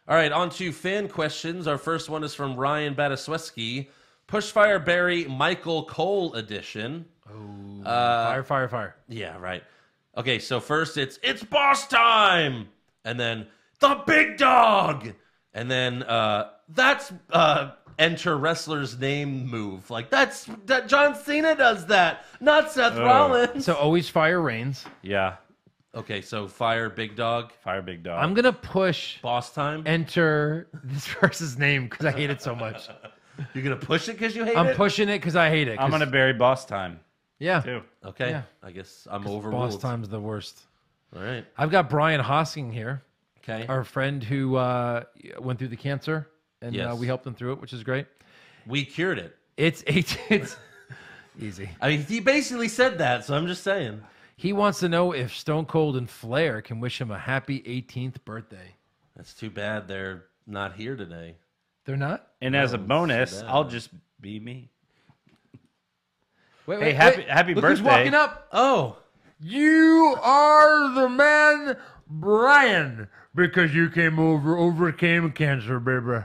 All right, on to fan questions. Our first one is from Ryan Batasweski. Pushfire Barry Michael Cole edition. Fire. Yeah, right. Okay, so first it's boss time, and then the big dog, and then that's enter wrestler's name move. Like that John Cena does that, not Seth Rollins. So always fire Reigns. Yeah. Okay, so fire big dog, Fire big dog. I'm going to push boss time. enter this person's name because I hate it so much. You're gonna push it because you hate I'm it. pushing it because I hate it. I'm going to bury boss time, Yeah. too. Okay, Yeah. I guess I'm overruled. Boss time's the worst. All right. I've got Brian Hosking here, Okay. our friend who went through the cancer, and Yes. we helped him through it, which is great. We cured it. It's easy. I mean, he basically said that, so I'm just saying. He wants to know if Stone Cold and Flair can wish him a happy 18th birthday. That's too bad they're not here today. They're not? And as a bonus, I'll just be me. Wait, hey, happy Look birthday. who's walking up. Oh. You are the man, Bryan, because you overcame cancer, baby.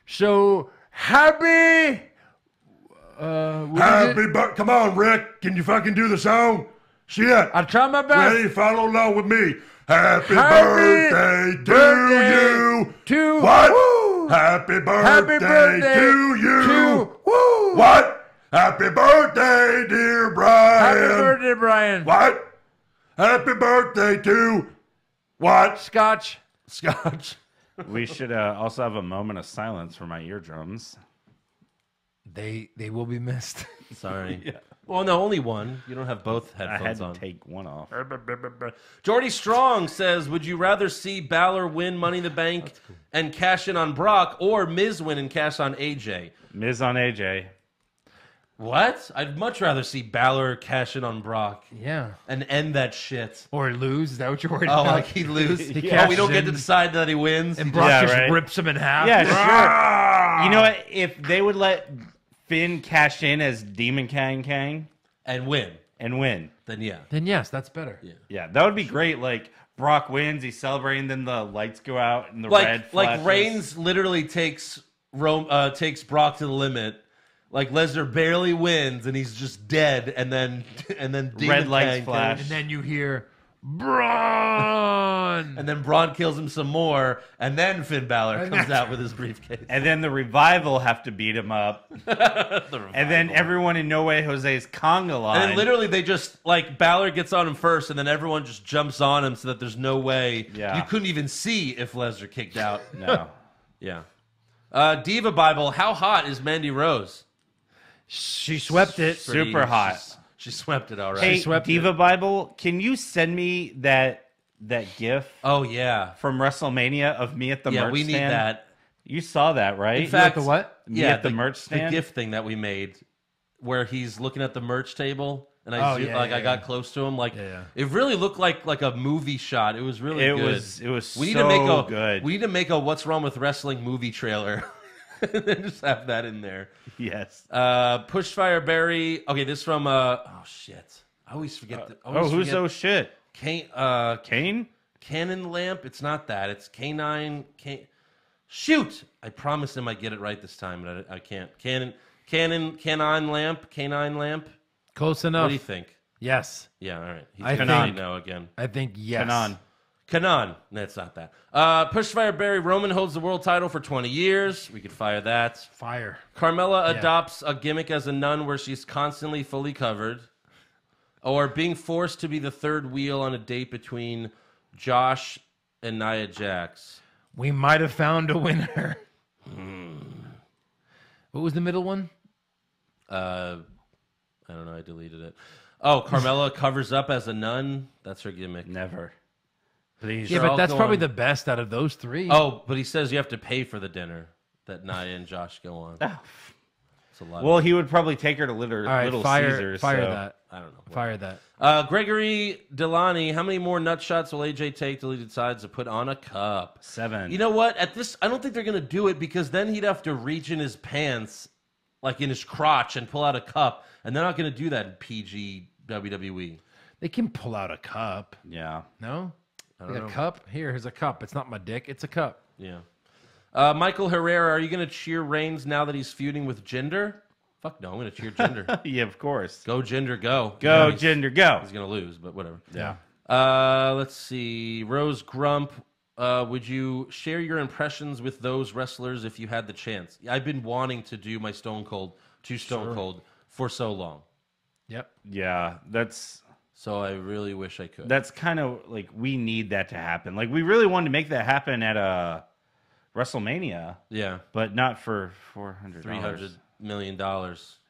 So, happy... Come on, Rick. Can you fucking do the song? Shit. I try my best. Ready? Follow along with me. Happy birthday to you. What? Woo. Happy birthday to you. Woo. What? Happy birthday, dear Bryan. Happy birthday, Bryan. What? Happy birthday to what? Scotch. We should also have a moment of silence for my eardrums. They will be missed. Sorry. Yeah. Well, no, only one. You don't have both headphones I had to on. take one off. Jordy Strong says, would you rather see Balor win Money in the Bank and cash in on Brock, or Miz win and cash on AJ? Miz on AJ. What? I'd much rather see Balor cash in on Brock. Yeah. And end that shit. Or lose. Is that what you're worried Oh, about? like he lose? He We cashes don't get to in, decide that he wins. and Brock Yeah, just right. rips him in half. Yeah, sure. You know what? If they would let Finn cash in as Demon Kang and win. Then yeah. Then yes, that's better. Yeah, that would be great. Like, Brock wins, he's celebrating, then the lights go out and the Like red flashes. Reigns literally takes Brock to the limit. Like Lesnar barely wins and he's just dead, and then Demon Red lights Kang flash. And then you hear Braun. and then Braun kills him some more, and then Finn Balor comes out with his briefcase. And then the Revival have to beat him up. And then everyone in No Way Jose's conga line. And then literally they just, like, Balor gets on him first, and then everyone just jumps on him so that there's no way. Yeah. You couldn't even see if Lesnar kicked out. No. Yeah. Diva Bible, how hot is Mandy Rose? She swept it. Super hot. She swept it all right. Hey, swept Diva Bible, can you send me that GIF Oh, yeah. from WrestleMania of me at the Yeah, merch we need stand? that. You saw that, right? In fact, the what? Me at the merch stand? The gift thing that we made where he's looking at the merch table. And I got close to him. Like, it really looked like a movie shot. It was really good. It was we need so to make good. We need to make a What's Wrong with Wrestling movie trailer. And then just have that in there. Yes. Pushfire Berry. Okay, this from oh shit. I always forget. Who's those shit? Kane? Cannon Lamp. It's not that. It's K9. Shoot! I promised him I'd get it right this time, but I can't. Canine Lamp. Close enough. What do you think? Yes. Yeah, all right. He's I gonna think- say no again. I think yes. Kanan. No, it's not that. Pushfire Barry. Roman holds the world title for 20 years. We could fire that. Fire. Carmella adopts a gimmick as a nun where she's constantly fully covered. Or being forced to be the third wheel on a date between Josh and Nia Jax. We might have found a winner. What was the middle one? I don't know. I deleted it. Oh, Carmella covers up as a nun. That's her gimmick. Never. Yeah, but that's probably the best out of those three. Oh, but he says you have to pay for the dinner that Nia and Josh go on. It's a lot. Well, he would probably take her to Little Caesars. Fire so. that. I don't know. Fire that. Gregory Delani, how many more nut shots will AJ take till he decides to put on a cup? 7. You know what? At this, I don't think they're going to do it because then he'd have to reach in his pants, like in his crotch, and pull out a cup. And they're not going to do that in PG WWE. They can pull out a cup. Yeah. No? don't Like know. a cup? Here's a cup. It's not my dick. It's a cup. Yeah. Michael Herrera, are you going to cheer Reigns now that he's feuding with Jinder? Fuck no, I'm going to cheer Jinder. Yeah, of course. Go Jinder, go. Go, Yeah, Jinder, go. He's going to lose, but whatever. Yeah. Let's see. Rose Grump, would you share your impressions with those wrestlers if you had the chance? I've been wanting to do my Stone Cold for so long. Yep. Yeah, So I really wish I could. that's kind of like we need that to happen. Like we really wanted to make that happen at WrestleMania, Yeah. but not for $400. $300 million.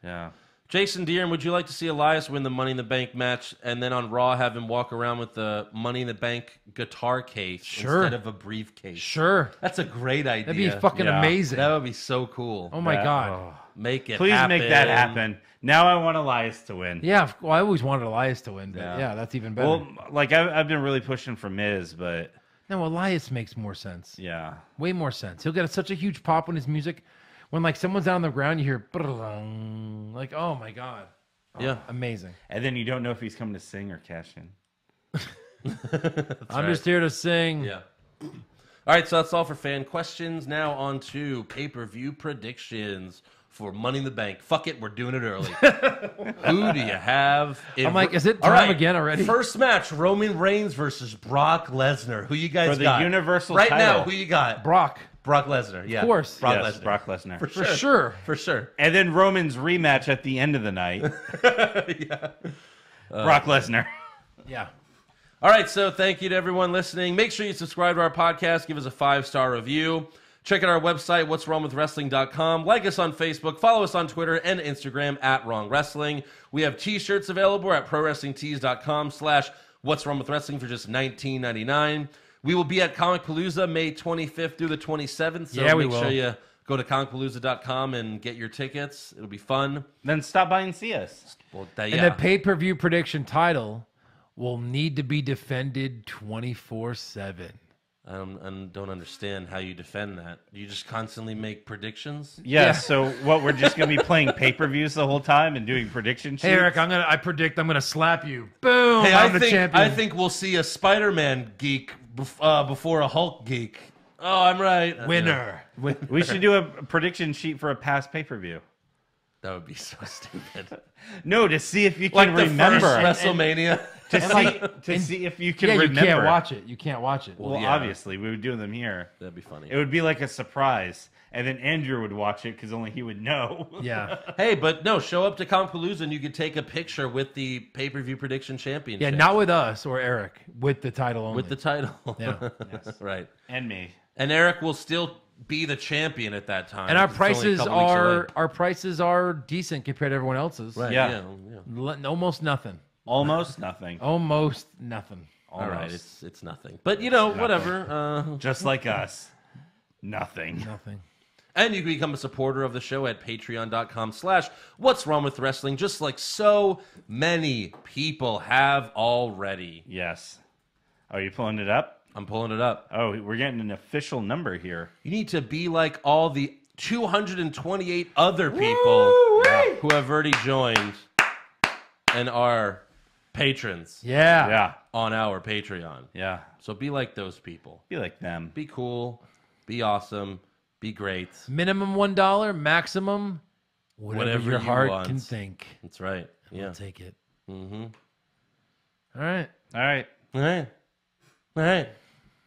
Yeah. Jason Deeren, would you like to see Elias win the Money in the Bank match and then on Raw have him walk around with the Money in the Bank guitar case instead of a briefcase? Sure. That's a great idea. That'd be fucking Yeah. amazing. That would be so cool. Oh my God. Make it Please happen. make that happen. Now I want Elias to win. Yeah, well, I always wanted Elias to win, but yeah, that's even better. Well, like I've been really pushing for Miz, but no, Elias makes more sense. yeah, Way more sense. He'll get such a huge pop when his music, when like someone's down on the ground, you hear like, oh my god, Yeah, amazing. and then you don't know if he's coming to sing or cash in. I'm just here to sing. Yeah. All right, so that's all for fan questions. Now on to pay-per-view predictions for Money in the Bank. Fuck it, we're doing it early. Who do you have? I'm like, is it All time again already? First match, Roman Reigns versus Brock Lesnar. Who you guys For the got? Universal right title. now, who you got? Brock. Brock Lesnar, yeah. Of course. Brock Yes, Lesnar. Brock Lesnar. For sure. For sure. And then Roman's rematch at the end of the night. Brock Lesnar. Yeah. All right, so thank you to everyone listening. Make sure you subscribe to our podcast. Give us a 5-star review. Check out our website, what'swrongwithwrestling.com. Like us on Facebook. Follow us on Twitter and Instagram at Wrong Wrestling. We have T-shirts available at prowrestlingtees.com/what'swrongwithwrestling for just $19.99. We will be at Comicpalooza May 25th through the 27th. So Yeah, we make will. sure you go to comicpalooza.com and get your tickets. It'll be fun. Then stop by and see us. Well, And the pay-per-view prediction title will need to be defended 24/7. I don't understand how you defend that. You just constantly make predictions? Yeah, so what, we're just going to be playing pay-per-views the whole time and doing prediction sheets? Hey, Eric, I predict I'm gonna slap you. Boom! Hey, I'm the champion. I think we'll see a Spider-Man geek before a Hulk geek. Oh, I'm right. Winner. We should do a prediction sheet for a past pay-per-view. That would be so stupid. No, to see if you Like can the remember. first WrestleMania. To see if you can Yeah, you remember. can't watch it. You can't watch it. Well, yeah. obviously, we would do them here. That'd be funny. It would be like a surprise. And then Andrew would watch it because only he would know. Yeah. Hey, but no, show up to Comicpalooza and you could take a picture with the pay-per-view prediction championship. Yeah, not with us or Eric, with the title only. with the title. Yeah. Right. And me. And Eric will still be the champion at that time. And our It's only a prices couple weeks are away. decent compared to everyone else's. Right. Yeah. Almost nothing. Almost nothing. Almost nothing. All right, it's nothing. But you know, whatever. Just like us. Nothing. Nothing. And you can become a supporter of the show at patreon.com/What's Wrong with Wrestling, just like so many people have already. Yes. Are you pulling it up? I'm pulling it up. Oh, we're getting an official number here. You need to be like all the 228 other people who have already joined and are patrons Yeah. Yeah. on our Patreon. Yeah. So be like those people. Be like them. Be cool. Be awesome. Be great. Minimum $1, maximum whatever your you heart want. can think. That's right. Yeah. I'll take it. Mm-hmm. All right. All right. All right. All right.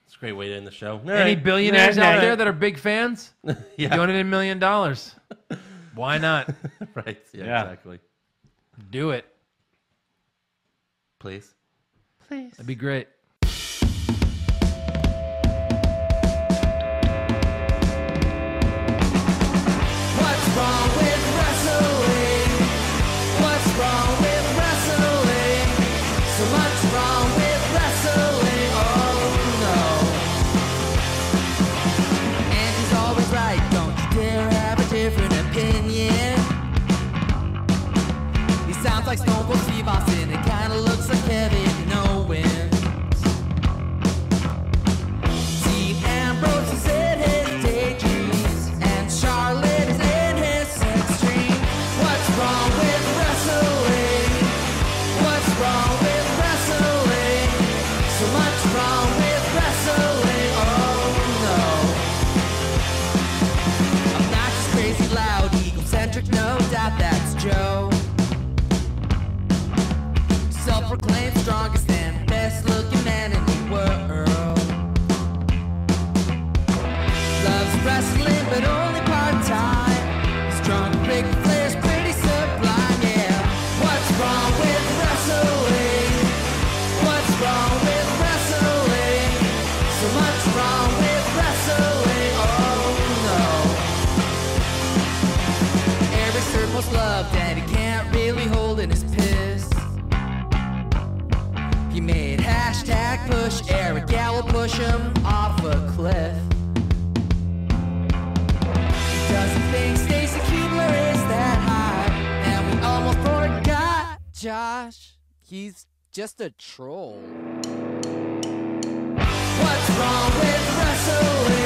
It's a great way to end the show. All Any right. billionaires Nah, out nah. there that are big fans? Yeah. Donate $1 million. Why not? Right. Yeah, Yeah. exactly. Do it. Please. That'd be great. What's wrong with wrestling? What's wrong with wrestling? So much wrong with wrestling. Oh no. And he's always right. Don't you dare have a different opinion. He sounds like Stone Cold Steve Austin. It kinda looks like Kevin Owens. Dean Ambrose is in his daydreams, and Charlotte is in his sex dream. What's wrong with wrestling? What's wrong with wrestling? So much wrong with wrestling. Oh no. Obnoxious, crazy, loud, egocentric, no doubt that's Joe. Self-proclaimed strongest and best-looking man in the world. Loves wrestling, but only part-time. Strong, big players, pretty sublime, yeah. What's wrong with wrestling? What's wrong with wrestling? So much wrong with wrestling, oh no. Every served most loved, and he can't really hold in his piss. He made hashtag push Eric, yeah, we'll push him off a cliff. He doesn't think Stacy Kubler is Josh. He's just a troll. What's wrong with wrestling?